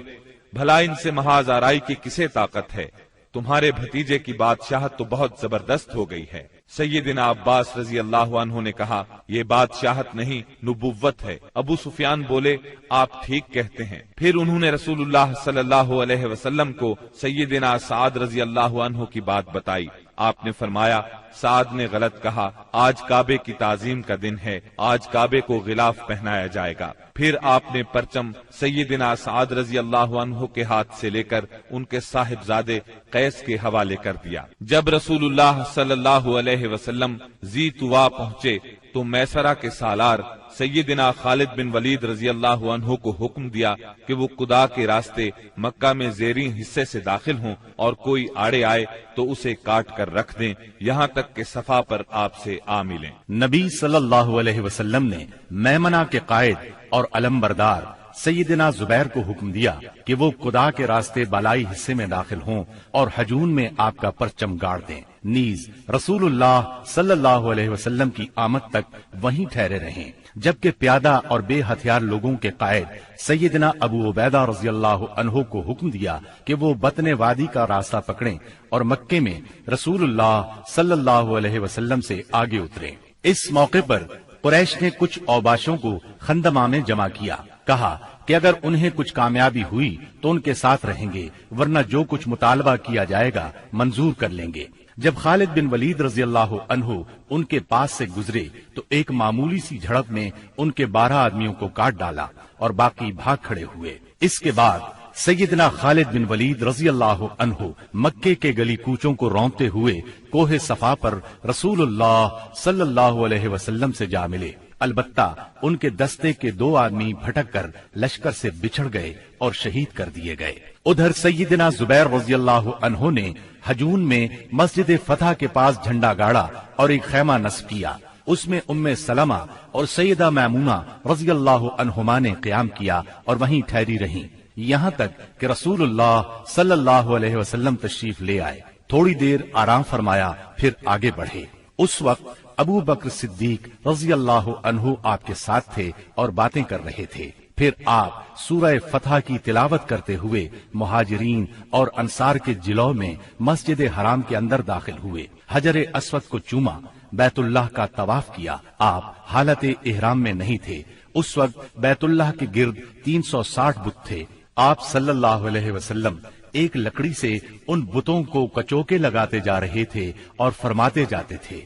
بھلا ان سے محاذ آرائی کی کسے طاقت ہے؟ تمہارے بھتیجے کی بادشاہت تو بہت زبردست ہو گئی ہے۔ سیدنا عباس رضی اللہ عنہ نے کہا، یہ بادشاہت نہیں، نبوت ہے۔ ابو سفیان بولے، آپ ٹھیک کہتے ہیں۔ پھر انہوں نے رسول اللہ صلی اللہ علیہ وسلم کو سیدنا سعد رضی اللہ عنہ کی بات بتائی۔ آپ نے فرمایا، سعد نے غلط کہا، آج کعبے کی تعظیم کا دن ہے، آج کعبے کو غلاف پہنایا جائے گا۔ پھر آپ نے پرچم سیدنا سعد رضی اللہ عنہ کے ہاتھ سے لے کر ان کے صاحبزادے قیس کے حوالے کر دیا۔ جب رسول اللہ صلی اللہ علیہ وسلم ذی طوا پہنچے تو میسرہ کے سالار سیدنا خالد بن ولید رضی اللہ عنہ کو حکم دیا کہ وہ قدا کے راستے مکہ میں زیریں حصے سے داخل ہوں اور کوئی آڑے آئے تو اسے کاٹ کر رکھ دیں، یہاں تک کہ صفا پر آپ سے آ ملیں۔ نبی صلی اللہ علیہ وسلم نے میمنہ کے قائد اور علمبردار سیدنا زبیر کو حکم دیا کہ وہ قدا کے راستے بالائی حصے میں داخل ہوں اور حجون میں آپ کا پرچم گاڑ دیں، نیز رسول اللہ صلی اللہ علیہ وسلم کی آمد تک وہیں ٹھہرے رہیں، جبکہ پیادہ اور بے ہتھیار لوگوں کے قائد سیدنا ابو عبیدہ رضی اللہ عنہ کو حکم دیا کہ وہ بطن وادی کا راستہ پکڑیں اور مکے میں رسول اللہ صلی اللہ علیہ وسلم سے آگے اتریں۔ اس موقع پر قریش نے کچھ اوباشوں کو خندمہ میں جمع کیا، کہا کہ اگر انہیں کچھ کامیابی ہوئی تو ان کے ساتھ رہیں گے، ورنہ جو کچھ مطالبہ کیا جائے گا منظور کر لیں گے۔ جب خالد بن ولید رضی اللہ عنہ ان کے پاس سے گزرے تو ایک معمولی سی جھڑپ میں ان کے 12 آدمیوں کو کاٹ ڈالا اور باقی بھاگ کھڑے ہوئے۔ اس کے بعد سیدنا خالد بن ولید رضی اللہ عنہ مکے کے گلی کوچوں کو رونتے ہوئے کوہ صفا پر رسول اللہ صلی اللہ علیہ وسلم سے جا ملے، البتہ ان کے دستے کے 2 آدمی بھٹک کر لشکر سے بچھڑ گئے اور شہید کر دیے گئے۔ ادھر سیدنا زبیر رضی اللہ عنہ نے حجون میں مسجد فتح کے پاس جھنڈا گاڑا اور ایک خیمہ نصب کیا، اس میں ام سلمہ اور سیدہ میمونہ رضی اللہ عنہما نے قیام کیا اور وہیں ٹھہری رہیں، یہاں تک کہ رسول اللہ صلی اللہ علیہ وسلم تشریف لے آئے، تھوڑی دیر آرام فرمایا، پھر آگے بڑھے۔ اس وقت ابو بکر صدیق رضی اللہ عنہ آپ کے ساتھ تھے اور باتیں کر رہے تھے۔ پھر آپ سورہ فتح کی تلاوت کرتے ہوئے مہاجرین اور انصار کے جلو میں مسجد حرام کے اندر داخل ہوئے، حجر اسود کو چوما، بیت اللہ کا طواف کیا۔ آپ حالت احرام میں نہیں تھے، اس وقت بیت اللہ کے گرد 360 بت تھے۔ آپ صلی اللہ علیہ وسلم ایک لکڑی سے ان بتوں کو کچوکے لگاتے جا رہے تھے اور فرماتے جاتے تھے،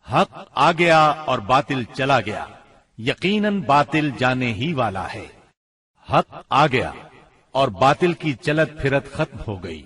حق آ گیا اور باطل چلا گیا، یقیناً باطل جانے ہی والا ہے۔ حق آ گیا اور باطل کی چلت پھرت ختم ہو گئی۔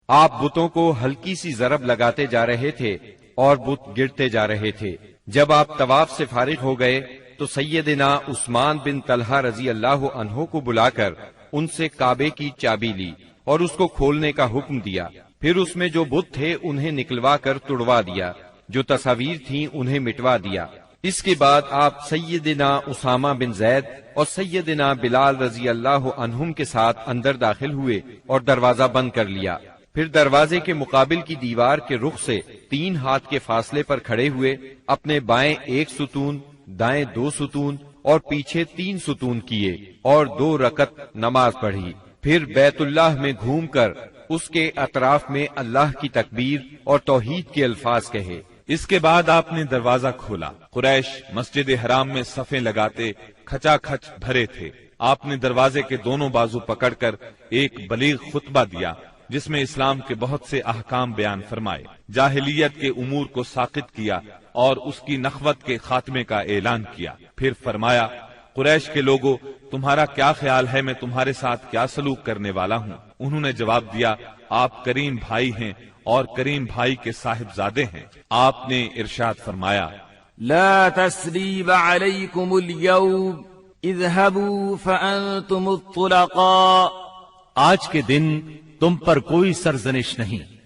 آپ بتوں کو ہلکی سی ضرب لگاتے جا رہے تھے اور بت گرتے جا رہے تھے۔ جب آپ طواف سے فارغ ہو گئے تو سیدنا عثمان بن طلحہ رضی اللہ عنہ کو بلا کر ان سے کعبے کی چابی لی اور اس کو کھولنے کا حکم دیا۔ پھر اس میں جو بت تھے انہیں نکلوا کر توڑوا دیا، جو تصاویر تھیں انہیں مٹوا دیا۔ اس کے بعد آپ سیدنا اسامہ بن زید اور سیدنا بلال رضی اللہ عنہم کے ساتھ اندر داخل ہوئے اور دروازہ بند کر لیا۔ پھر دروازے کے مقابل کی دیوار کے رخ سے 3 ہاتھ کے فاصلے پر کھڑے ہوئے اپنے بائیں 1 ستون، دائیں 2 ستون اور پیچھے 3 ستون کیے اور 2 رکعت نماز پڑھی۔ پھر بیت اللہ میں گھوم کر اس کے اطراف میں اللہ کی تکبیر اور توحید کے الفاظ کہے۔ اس کے بعد آپ نے دروازہ کھولا۔ قریش مسجد حرام میں صفیں لگاتے کھچا کھچ بھرے تھے۔ آپ نے دروازے کے دونوں بازو پکڑ کر ایک بلیغ خطبہ دیا جس میں اسلام کے بہت سے احکام بیان فرمائے، جاہلیت کے امور کو ساقط کیا اور اس کی نخوت کے خاتمے کا اعلان کیا۔ پھر فرمایا، قریش کے لوگوں، تمہارا کیا خیال ہے میں تمہارے ساتھ کیا سلوک کرنے والا ہوں؟ انہوں نے جواب دیا، آپ کریم بھائی ہیں اور کریم بھائی کے صاحبزادے ہیں۔ آپ نے ارشاد فرمایا، لا تثریب علیکم اليوم اذهبوا فانتم الطلقاء، آج کے دن تم پر کوئی سرزنش نہیں،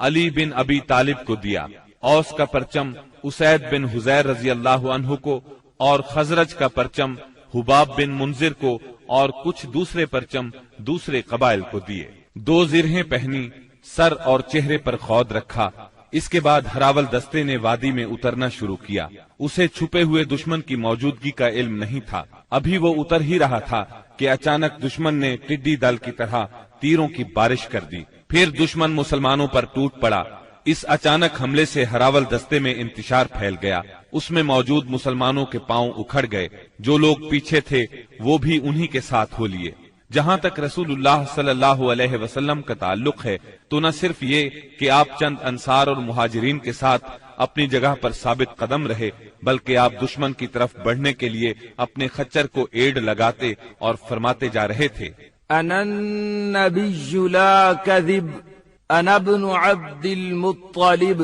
علی بن ابی طالب کو دیا، اوس کا پرچم اسید بن حزیر رضی اللہ عنہ کو، اور خزرج کا پرچم حباب بن منذر کو، اور کچھ دوسرے پرچم دوسرے قبائل کو دیے۔ 2 زرہیں پہنی، سر اور چہرے پر خود رکھا۔ اس کے بعد ہراول دستے نے وادی میں اترنا شروع کیا۔ اسے چھپے ہوئے دشمن کی موجودگی کا علم نہیں تھا۔ ابھی وہ اتر ہی رہا تھا کہ اچانک دشمن نے ٹڈی دل کی طرح تیروں کی بارش کر دی۔ پھر دشمن مسلمانوں پر ٹوٹ پڑا۔ اس اچانک حملے سے ہراول دستے میں انتشار پھیل گیا۔ اس میں موجود مسلمانوں کے پاؤں اکھڑ گئے۔ جو لوگ پیچھے تھے وہ بھی انہی کے ساتھ ہو لیے۔ جہاں تک رسول اللہ صلی اللہ علیہ وسلم کا تعلق ہے تو نہ صرف یہ کہ آپ چند انصار اور مہاجرین کے ساتھ اپنی جگہ پر ثابت قدم رہے، بلکہ آپ دشمن کی طرف بڑھنے کے لیے اپنے خچر کو ایڑ لگاتے اور فرماتے جا رہے تھے، انا النبی لا کذب انا ابن عبد المطلب،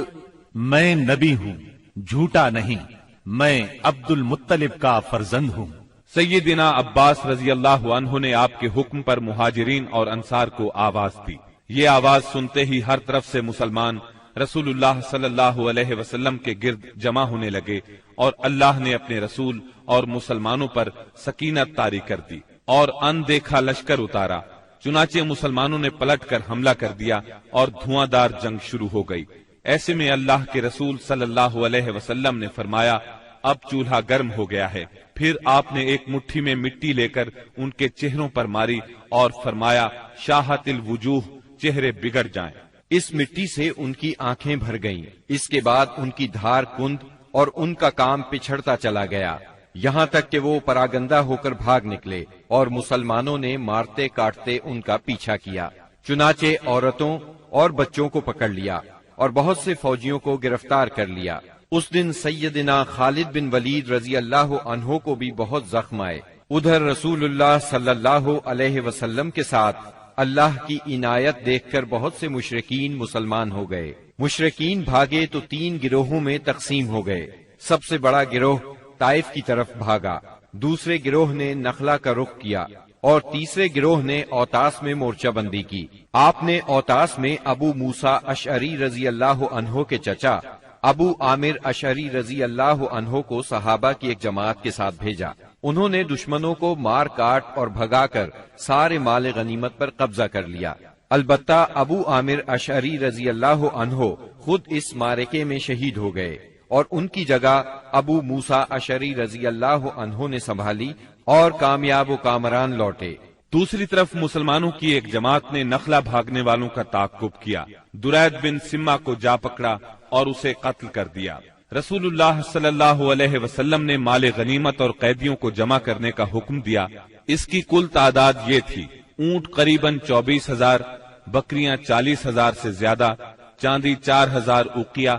میں نبی ہوں، جھوٹا نہیں، میں عبد المطلب کا فرزند ہوں۔ سیدنا عباس رضی اللہ عنہ نے آپ کے حکم پر مہاجرین اور انصار کو آواز دی۔ یہ آواز سنتے ہی ہر طرف سے مسلمان رسول اللہ صلی اللہ علیہ وسلم کے گرد جمع ہونے لگے، اور اللہ نے اپنے رسول اور مسلمانوں پر سکینت طاری کر دی اور ان دیکھا لشکر اتارا۔ چنانچہ مسلمانوں نے پلٹ کر حملہ کر دیا اور دھواں دار جنگ شروع ہو گئی۔ ایسے میں اللہ کے رسول صلی اللہ علیہ وسلم نے فرمایا، اب چولہا گرم ہو گیا ہے۔ پھر آپ نے ایک مٹھی میں مٹی لے کر ان کے چہروں پر ماری اور فرمایا، شاہت الوجوہ، چہرے بگڑ جائیں۔ اس مٹی سے ان کی آنکھیں بھر گئیں۔ اس کے بعد ان کی دھار کند اور ان کا کام پچھڑتا چلا گیا، یہاں تک کہ وہ پراگندہ ہو کر بھاگ نکلے، اور مسلمانوں نے مارتے کاٹتے ان کا پیچھا کیا۔ چنانچہ عورتوں اور بچوں کو پکڑ لیا اور بہت سے فوجیوں کو گرفتار کر لیا۔ اس دن سیدنا خالد بن ولید رضی اللہ عنہ کو بھی بہت زخم آئے۔ ادھر رسول اللہ صلی اللہ علیہ وسلم کے ساتھ اللہ کی عنایت دیکھ کر بہت سے مشرکین مسلمان ہو گئے۔ مشرکین بھاگے تو 3 گروہوں میں تقسیم ہو گئے۔ سب سے بڑا گروہ طائف کی طرف بھاگا، دوسرے گروہ نے نخلا کا رخ کیا، اور تیسرے گروہ نے اوتاس میں مورچہ بندی کی۔ آپ نے اوتاس میں ابو موسیٰ اشعری رضی اللہ عنہ کے چچا ابو عامر اشعری رضی اللہ عنہ کو صحابہ کی ایک جماعت کے ساتھ بھیجا۔ انہوں نے دشمنوں کو مار کاٹ اور بھگا کر سارے مال غنیمت پر قبضہ کر لیا۔ البتہ ابو عامر اشعری رضی اللہ عنہ خود اس معرکے میں شہید ہو گئے، اور ان کی جگہ ابو موسیٰ اشعری رضی اللہ عنہ نے سنبھالی اور کامیاب و کامران لوٹے۔ دوسری طرف مسلمانوں کی ایک جماعت نے نخلا بھاگنے والوں کا تعاقب کیا، درید بن سما کو جا پکڑا اور اسے قتل کر دیا۔ رسول اللہ صلی اللہ علیہ وسلم نے مال غنیمت اور قیدیوں کو جمع کرنے کا حکم دیا۔ اس کی کل تعداد یہ تھی، اونٹ قریباً 24,000، بکریاں 40,000 سے زیادہ، چاندی 4,000 اوقیہ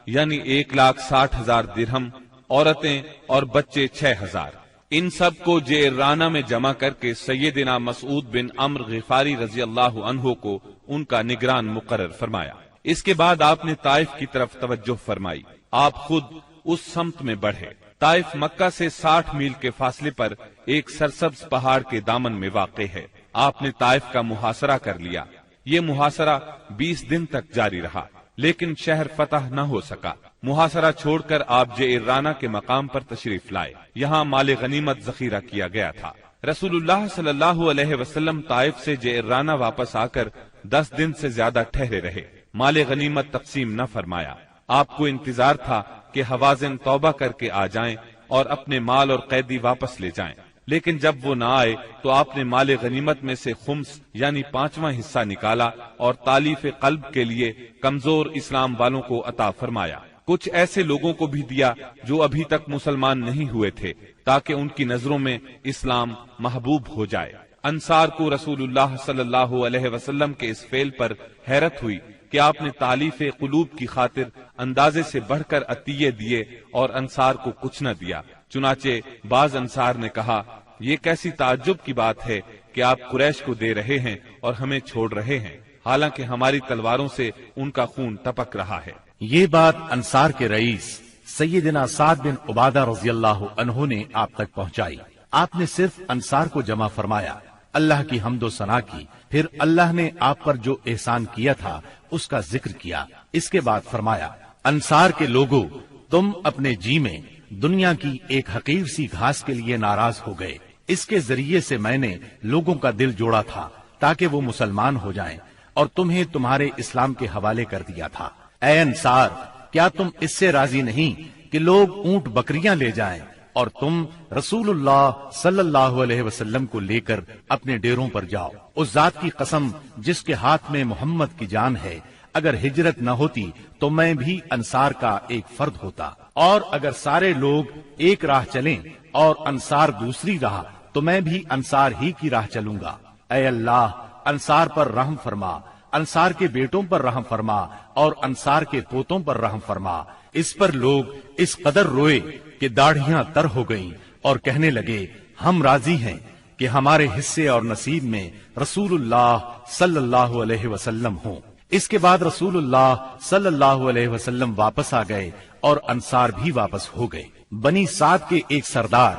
یعنی 1,60,000 درہم، عورتیں اور بچے 6,000۔ ان سب کو جعرانہ میں جمع کر کے سیدنا مسعود بن عمرو غفاری رضی اللہ عنہ کو ان کا نگران مقرر فرمایا۔ اس کے بعد آپ نے طائف کی طرف توجہ فرمائی۔ آپ خود اس سمت میں بڑھے۔ طائف مکہ سے 60 میل کے فاصلے پر ایک سرسبز پہاڑ کے دامن میں واقع ہے۔ آپ نے طائف کا محاصرہ کر لیا۔ یہ محاصرہ 20 دن تک جاری رہا، لیکن شہر فتح نہ ہو سکا۔ محاصرہ چھوڑ کر آپ جعرانہ کے مقام پر تشریف لائے۔ یہاں مال غنیمت ذخیرہ کیا گیا تھا۔ رسول اللہ صلی اللہ علیہ وسلم طائف سے جعرانہ واپس آ کر 10 دن سے زیادہ ٹھہرے رہے۔ مال غنیمت تقسیم نہ فرمایا۔ آپ کو انتظار تھا کہ حوازن توبہ کر کے آ جائیں اور اپنے مال اور قیدی واپس لے جائیں، لیکن جب وہ نہ آئے تو آپ نے مال غنیمت میں سے خمس یعنی 5واں حصہ نکالا اور تالیف قلب کے لیے کمزور اسلام والوں کو عطا فرمایا۔ کچھ ایسے لوگوں کو بھی دیا جو ابھی تک مسلمان نہیں ہوئے تھے، تاکہ ان کی نظروں میں اسلام محبوب ہو جائے۔ انصار کو رسول اللہ صلی اللہ علیہ وسلم کے اس فعل پر حیرت ہوئی کہ آپ نے تالیف قلوب کی خاطر اندازے سے بڑھ کر عطیے دیے اور انصار کو کچھ نہ دیا۔ چنانچہ بعض انصار نے کہا، یہ کیسی تعجب کی بات ہے کہ آپ قریش کو دے رہے ہیں اور ہمیں چھوڑ رہے ہیں، حالانکہ ہماری تلواروں سے ان کا خون ٹپک رہا ہے۔ یہ بات انصار کے رئیس سیدنا سعد بن عبادہ رضی اللہ عنہ نے آپ تک پہنچائی۔ آپ نے صرف انصار کو جمع فرمایا، اللہ کی حمد و ثنا کی، پھر اللہ نے آپ پر جو احسان کیا تھا اس کا ذکر کیا۔ اس کے بعد فرمایا، انصار کے لوگوں، تم اپنے جی میں دنیا کی ایک حقیر سی گھاس کے لیے ناراض ہو گئے، اس کے ذریعے سے میں نے لوگوں کا دل جوڑا تھا تاکہ وہ مسلمان ہو جائیں اور تمہیں تمہارے اسلام کے حوالے کر دیا تھا۔ اے انصار، کیا تم اس سے راضی نہیں کہ لوگ اونٹ بکریاں لے جائیں اور تم رسول اللہ صلی اللہ علیہ وسلم کو لے کر اپنے ڈیروں پر جاؤ؟ اس ذات کی قسم جس کے ہاتھ میں محمد کی جان ہے، اگر ہجرت نہ ہوتی تو میں بھی انصار کا ایک فرد ہوتا، اور اگر سارے لوگ ایک راہ چلیں اور انصار دوسری راہ تو میں بھی انصار ہی کی راہ چلوں گا۔ اے اللہ، انصار پر رحم فرما، انصار کے بیٹوں پر رحم فرما اور انصار کے پوتوں پر رحم فرما۔ اس پر لوگ اس قدر روئے کہ داڑھیاں تر ہو گئیں اور کہنے لگے، ہم راضی ہیں کہ ہمارے حصے اور نصیب میں رسول اللہ صلی اللہ علیہ وسلم ہوں۔ اس کے بعد رسول اللہ صلی اللہ علیہ وسلم واپس آ گئے اور انصار بھی واپس ہو گئے۔ بنی سعد کے ایک سردار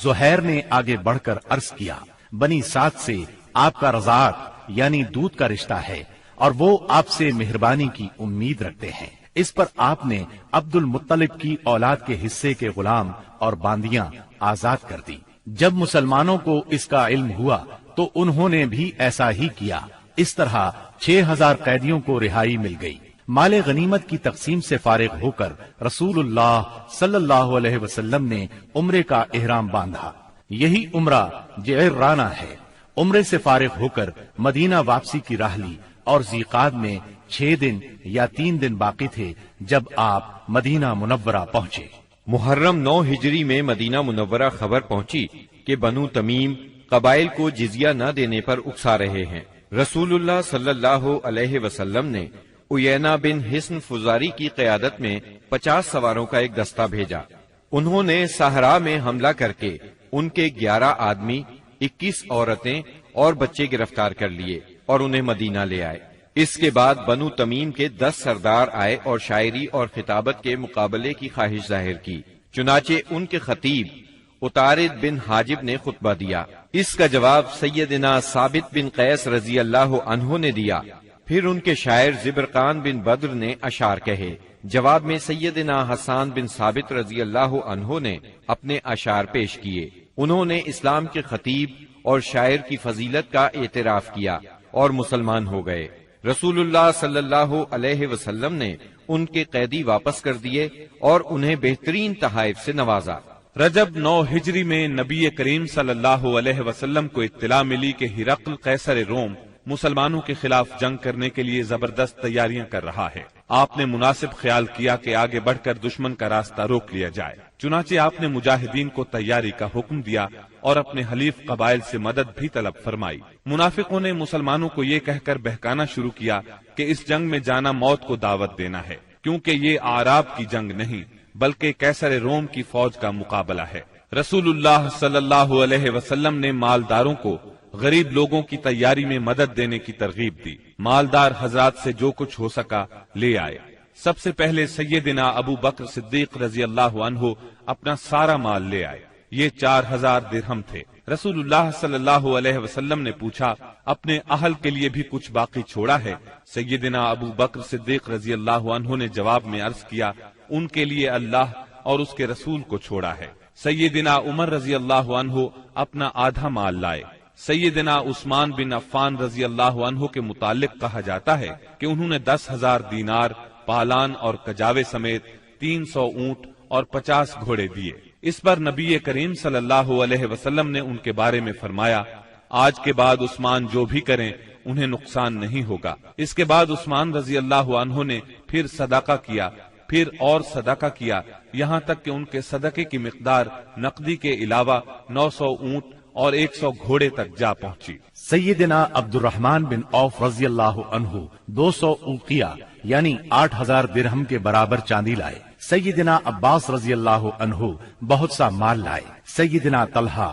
زہیر نے آگے بڑھ کر عرض کیا، بنی سعد سے آپ کا رضاعت یعنی دودھ کا رشتہ ہے اور وہ آپ سے مہربانی کی امید رکھتے ہیں۔ اس پر آپ نے عبد المطلب کی اولاد کے حصے کے غلام اور باندیاں آزاد کر دی۔ جب مسلمانوں کو اس کا علم ہوا تو انہوں نے بھی ایسا ہی کیا۔ اس طرح 6000 قیدیوں کو رہائی مل گئی۔ مال غنیمت کی تقسیم سے فارغ ہو کر رسول اللہ صلی اللہ علیہ وسلم نے عمرے کا احرام باندھا۔ یہی عمرہ جعرانہ ہے۔ عمرے سے فارغ ہو کر مدینہ واپسی کی راہ لی اور ذیقعد میں 6 دن یا 3 دن باقی تھے جب آپ مدینہ منورہ پہنچے۔ محرم 9 ہجری میں مدینہ منورہ خبر پہنچی کہ بنو تمیم قبائل کو جزیہ نہ دینے پر اکسا رہے ہیں۔ رسول اللہ صلی اللہ علیہ وسلم نے عیینہ بن حصن فزاری کی قیادت میں 50 سواروں کا ایک دستہ بھیجا۔ انہوں نے صحرا میں حملہ کر کے ان کے 11 آدمی، 21 عورتیں اور بچے گرفتار کر لیے اور انہیں مدینہ لے آئے۔ اس کے بعد بنو تمیم کے 10 سردار آئے اور شاعری اور خطابت کے مقابلے کی خواہش ظاہر کی۔ چنانچہ ان کے خطیب اتارد بن حاجب نے خطبہ دیا۔ اس کا جواب سیدنا ثابت بن قیس رضی اللہ عنہ نے دیا۔ پھر ان کے شاعر زبرقان بن بدر نے اشعار کہے۔ جواب میں سیدنا حسان بن ثابت رضی اللہ عنہ نے اپنے اشعار پیش کیے۔ انہوں نے اسلام کے خطیب اور شاعر کی فضیلت کا اعتراف کیا اور مسلمان ہو گئے۔ رسول اللہ صلی اللہ علیہ وسلم نے ان کے قیدی واپس کر دیے اور انہیں بہترین تحائف سے نوازا۔ رجب 9 ہجری میں نبی کریم صلی اللہ علیہ وسلم کو اطلاع ملی کہ ہرقل قیصر روم مسلمانوں کے خلاف جنگ کرنے کے لیے زبردست تیاریاں کر رہا ہے۔ آپ نے مناسب خیال کیا کہ آگے بڑھ کر دشمن کا راستہ روک لیا جائے۔ چنانچہ آپ نے مجاہدین کو تیاری کا حکم دیا اور اپنے حلیف قبائل سے مدد بھی طلب فرمائی۔ منافقوں نے مسلمانوں کو یہ کہہ کر بہکانا شروع کیا کہ اس جنگ میں جانا موت کو دعوت دینا ہے، کیونکہ یہ اعراب کی جنگ نہیں بلکہ قیصر روم کی فوج کا مقابلہ ہے۔ رسول اللہ صلی اللہ علیہ وسلم نے مالداروں کو غریب لوگوں کی تیاری میں مدد دینے کی ترغیب دی۔ مالدار حضرات سے جو کچھ ہو سکا لے آئے۔ سب سے پہلے سیدنا ابو بکر صدیق رضی اللہ عنہ اپنا سارا مال لے آئے۔ یہ 4000 درہم تھے۔ رسول اللہ صلی اللہ علیہ وسلم نے پوچھا، اپنے اہل کے لیے بھی کچھ باقی چھوڑا ہے؟ سیدنا ابو بکر صدیق رضی اللہ عنہ نے جواب میں عرض کیا، ان کے لیے اللہ اور اس کے رسول کو چھوڑا ہے۔ سیدنا عمر رضی اللہ عنہ اپنا آدھا مال لائے۔ سیدنا عثمان بن عفان رضی اللہ عنہ کے متعلق کہا جاتا ہے کہ انہوں نے 10,000 دینار، پالان اور کجاوے سمیت 300 اونٹ اور 50 گھوڑے دیے۔ اس پر نبی کریم صلی اللہ علیہ وسلم نے ان کے بارے میں فرمایا، آج کے بعد عثمان جو بھی کریں انہیں نقصان نہیں ہوگا۔ اس کے بعد عثمان رضی اللہ عنہ نے پھر صدقہ کیا، پھر اور صدقہ کیا، یہاں تک کہ ان کے صدقے کی مقدار نقدی کے علاوہ 900 اونٹ اور 100 گھوڑے تک جا پہنچی۔ سیدنا عبد الرحمن بن عوف رضی اللہ عنہ 200 اوقیہ یعنی 8000 درہم کے برابر چاندی لائے۔ سیدنا عباس رضی اللہ عنہ بہت سا مال لائے۔ سیدنا طلحہ،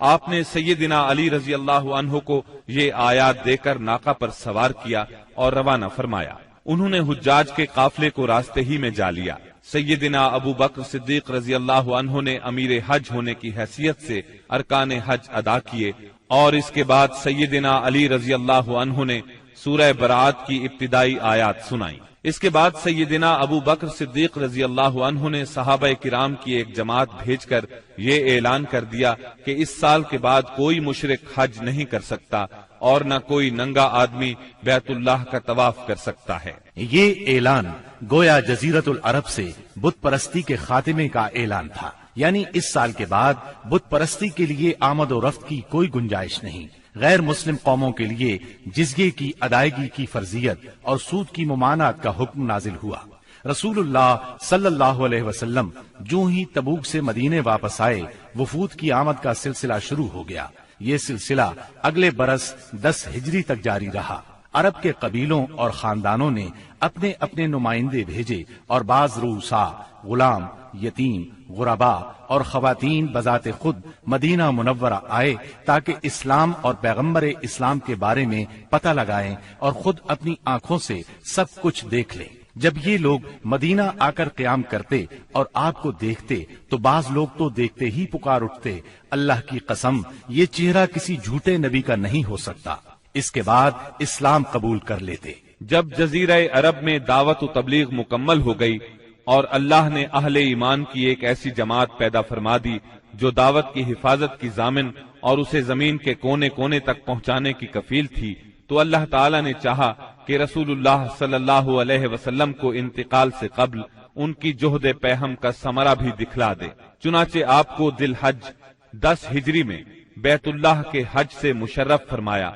آپ نے سیدنا علی رضی اللہ عنہ کو یہ آیات دے کر ناقہ پر سوار کیا اور روانہ فرمایا۔ انہوں نے حجاج کے قافلے کو راستے ہی میں جا لیا۔ سیدنا ابو بکر صدیق رضی اللہ عنہ نے امیر حج ہونے کی حیثیت سے ارکان حج ادا کیے، اور اس کے بعد سیدنا علی رضی اللہ عنہ نے سورہ برات کی ابتدائی آیات سنائی۔ اس کے بعد سیدنا ابو بکر صدیق رضی اللہ عنہ نے صحابہ کرام کی ایک جماعت بھیج کر یہ اعلان کر دیا کہ اس سال کے بعد کوئی مشرک حج نہیں کر سکتا اور نہ کوئی ننگا آدمی بیت اللہ کا طواف کر سکتا ہے۔ یہ اعلان گویا جزیرت العرب سے بت پرستی کے خاتمے کا اعلان تھا، یعنی اس سال کے بعد بت پرستی کے لیے آمد و رفت کی کوئی گنجائش نہیں۔ غیر مسلم قوموں کے لیے جزیے کی ادائیگی کی فرضیت اور سود کی ممانعت کا حکم نازل ہوا۔ رسول اللہ صلی اللہ علیہ وسلم جو ہی تبوک سے مدینے واپس آئے، وفود کی آمد کا سلسلہ شروع ہو گیا۔ یہ سلسلہ اگلے برس 10 ہجری تک جاری رہا۔ عرب کے قبیلوں اور خاندانوں نے اپنے اپنے نمائندے بھیجے اور بعض رؤساء، غلام، یتیم، غربا اور خواتین بذات خود مدینہ منورہ آئے تاکہ اسلام اور پیغمبر اسلام کے بارے میں پتہ لگائیں اور خود اپنی آنکھوں سے سب کچھ دیکھ لیں۔ جب یہ لوگ مدینہ آ کر قیام کرتے اور آپ کو دیکھتے تو بعض لوگ تو دیکھتے ہی پکار اٹھتے، اللہ کی قسم یہ چہرہ کسی جھوٹے نبی کا نہیں ہو سکتا۔ اس کے بعد اسلام قبول کر لیتے۔ جب جزیرہ عرب میں دعوت و تبلیغ مکمل ہو گئی اور اللہ نے اہل ایمان کی ایک ایسی جماعت پیدا فرما دی جو دعوت کی حفاظت کی ضامن اور اسے زمین کے کونے کونے تک پہنچانے کی کفیل تھی، تو اللہ تعالی نے چاہا کہ رسول اللہ صلی اللہ علیہ وسلم کو انتقال سے قبل ان کی جہد پیہم کا ثمرہ بھی دکھلا دے۔ چنانچہ آپ کو ذی الحج 10 ہجری میں بیت اللہ کے حج سے مشرف فرمایا۔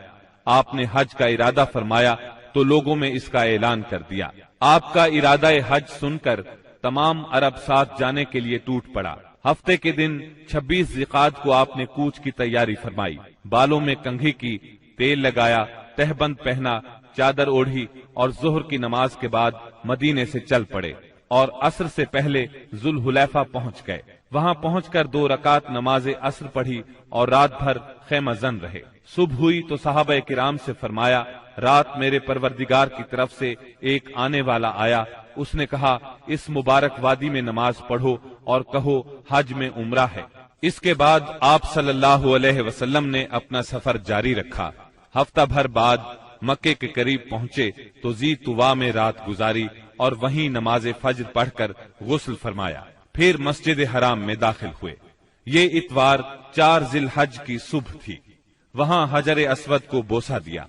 آپ نے حج کا ارادہ فرمایا تو لوگوں میں اس کا اعلان کر دیا۔ آپ کا ارادہ حج سن کر تمام عرب ساتھ جانے کے لیے ٹوٹ پڑا۔ ہفتے کے دن 26 ذیقعد کو آپ نے کوچ کی تیاری فرمائی، بالوں میں کنگھی کی، تیل لگایا، تہبند پہنا، چادر اوڑھی اور ظہر کی نماز کے بعد مدینے سے چل پڑے اور عصر سے پہلے ذوالحلیفہ پہنچ گئے۔ وہاں پہنچ کر 2 رکعت نماز عصر پڑھی اور رات بھر خیمہ زن رہے۔ صبح ہوئی تو صحابہ کرام سے فرمایا، رات میرے پروردگار کی طرف سے ایک آنے والا آیا، اس نے کہا اس مبارک وادی میں نماز پڑھو اور کہو حج میں عمرہ ہے۔ اس کے بعد آپ صلی اللہ علیہ وسلم نے اپنا سفر جاری رکھا۔ ہفتہ بھر بعد مکے کے قریب پہنچے تو ذی طوا میں رات گزاری اور وہیں نماز فجر پڑھ کر غسل فرمایا، پھر مسجد حرام میں داخل ہوئے۔ یہ اتوار 4 ذی الحج کی صبح تھی۔ وہاں حجر اسود کو بوسہ دیا،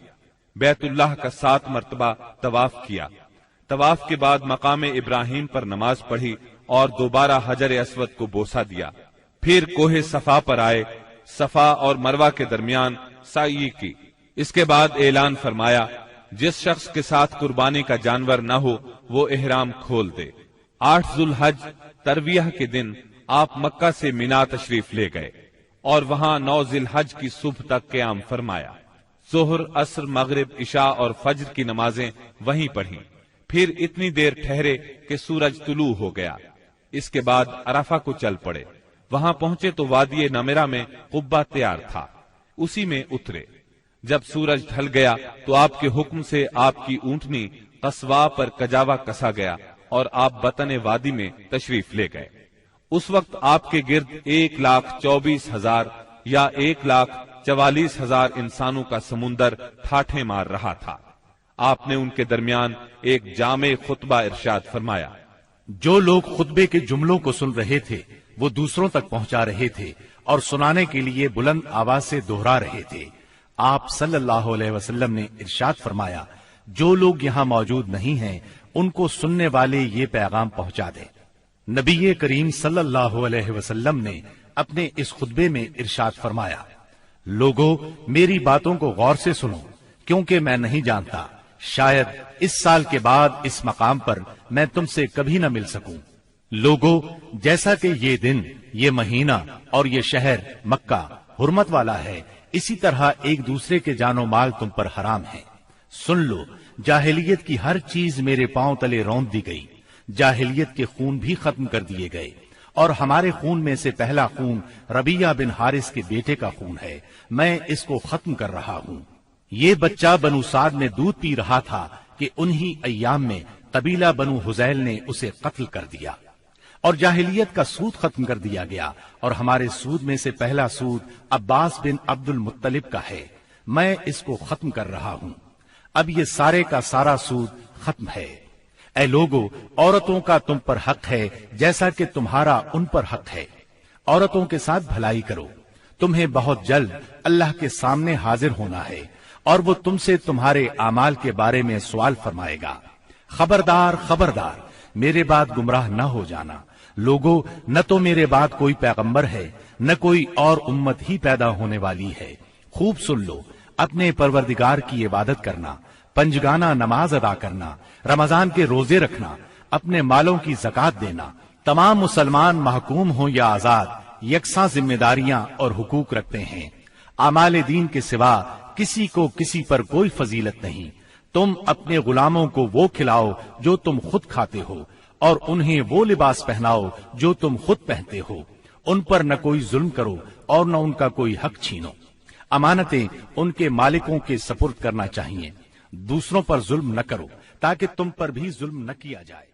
بیت اللہ کا 7 مرتبہ طواف کیا۔ طواف کے بعد مقام ابراہیم پر نماز پڑھی اور دوبارہ حجر اسود کو بوسہ دیا۔ پھر کوہ صفا پر آئے، صفا اور مروہ کے درمیان سعی کی۔ اس کے بعد اعلان فرمایا، جس شخص کے ساتھ قربانی کا جانور نہ ہو وہ احرام کھول دے۔ 8 ذی الحج ترویہ کے دن آپ مکہ سے مینا تشریف لے گئے اور وہاں 9 ذی الحج کی صبح تک قیام فرمایا۔ ظہر، عصر، مغرب، عشاء اور فجر کی نمازیں وہیں پڑھیں، پھر اتنی دیر ٹھہرے کہ سورج طلوع ہو گیا۔ اس کے بعد عرفہ کو چل پڑے۔ وہاں پہنچے تو وادی نمرہ میں قبہ تیار تھا، اسی میں اترے۔ جب سورج ڈھل گیا تو آپ کے حکم سے آپ کی اونٹنی قصواء پر کجاوا کسا گیا اور آپ بطن وادی میں تشریف لے گئے۔ اس وقت آپ کے گرد 1,24,000 یا 1,44,000 انسانوں کا سمندر ٹھاٹھے مار رہا تھا۔ آپ نے ان کے درمیان ایک جامع خطبہ ارشاد فرمایا۔ جو لوگ خطبے کے جملوں کو سن رہے تھے وہ دوسروں تک پہنچا رہے تھے اور سنانے کے لیے بلند آواز سے دہرا رہے تھے۔ آپ صلی اللہ علیہ وسلم نے ارشاد فرمایا، جو لوگ یہاں موجود نہیں ہیں ان کو سننے والے یہ پیغام پہنچا دیں۔ نبی کریم صلی اللہ علیہ وسلم نے اپنے اس خطبے میں ارشاد فرمایا، لوگو میری باتوں کو غور سے سنو، کیونکہ میں نہیں جانتا، شاید اس سال کے بعد اس مقام پر میں تم سے کبھی نہ مل سکوں۔ لوگو جیسا کہ یہ دن، یہ مہینہ اور یہ شہر مکہ حرمت والا ہے، اسی طرح ایک دوسرے کے جان و مال تم پر حرام ہے۔ سن لو، جاہلیت کی ہر چیز میرے پاؤں تلے روند دی گئی، جاہلیت کے خون بھی ختم کر دیے گئے اور ہمارے خون میں سے پہلا خون ربیہ بن حارث کے بیٹے کا خون ہے، میں اس کو ختم کر رہا ہوں۔ یہ بچہ بنو سعد میں دودھ پی رہا تھا کہ انہی ایام میں قبیلہ بنو حذیل نے اسے قتل کر دیا، اور جاہلیت کا سود ختم کر دیا گیا، اور ہمارے سود میں سے پہلا سود عباس بن عبد المطلب کا ہے، میں اس کو ختم کر رہا ہوں۔ اب یہ سارے کا سارا سود ختم ہے۔ اے لوگو، عورتوں کا تم پر حق ہے جیسا کہ تمہارا ان پر حق ہے، عورتوں کے ساتھ بھلائی کرو، تمہیں بہت جلد اللہ کے سامنے حاضر ہونا ہے، اور وہ تم سے تمہارے اعمال کے بارے میں سوال فرمائے گا۔ خبردار خبردار، میرے بعد گمراہ نہ ہو جانا۔ لوگو، نہ تو میرے بعد کوئی پیغمبر ہے، نہ کوئی اور امت ہی پیدا ہونے والی ہے۔ خوب سن لو، اپنے پروردگار کی عبادت کرنا، پنجگانہ نماز ادا کرنا، رمضان کے روزے رکھنا، اپنے مالوں کی زکوٰۃ دینا، تمام مسلمان محکوم ہوں یا آزاد یکساں ذمہ داریاں اور حقوق رکھتے ہیں۔ اعمال دین کے سوا کسی کو کسی پر کوئی فضیلت نہیں۔ تم اپنے غلاموں کو وہ کھلاؤ جو تم خود کھاتے ہو، اور انہیں وہ لباس پہناؤ جو تم خود پہنتے ہو۔ ان پر نہ کوئی ظلم کرو اور نہ ان کا کوئی حق چھینو۔ امانتیں ان کے مالکوں کے سپرد کرنا چاہیے۔ دوسروں پر ظلم نہ کرو تاکہ تم پر بھی ظلم نہ کیا جائے۔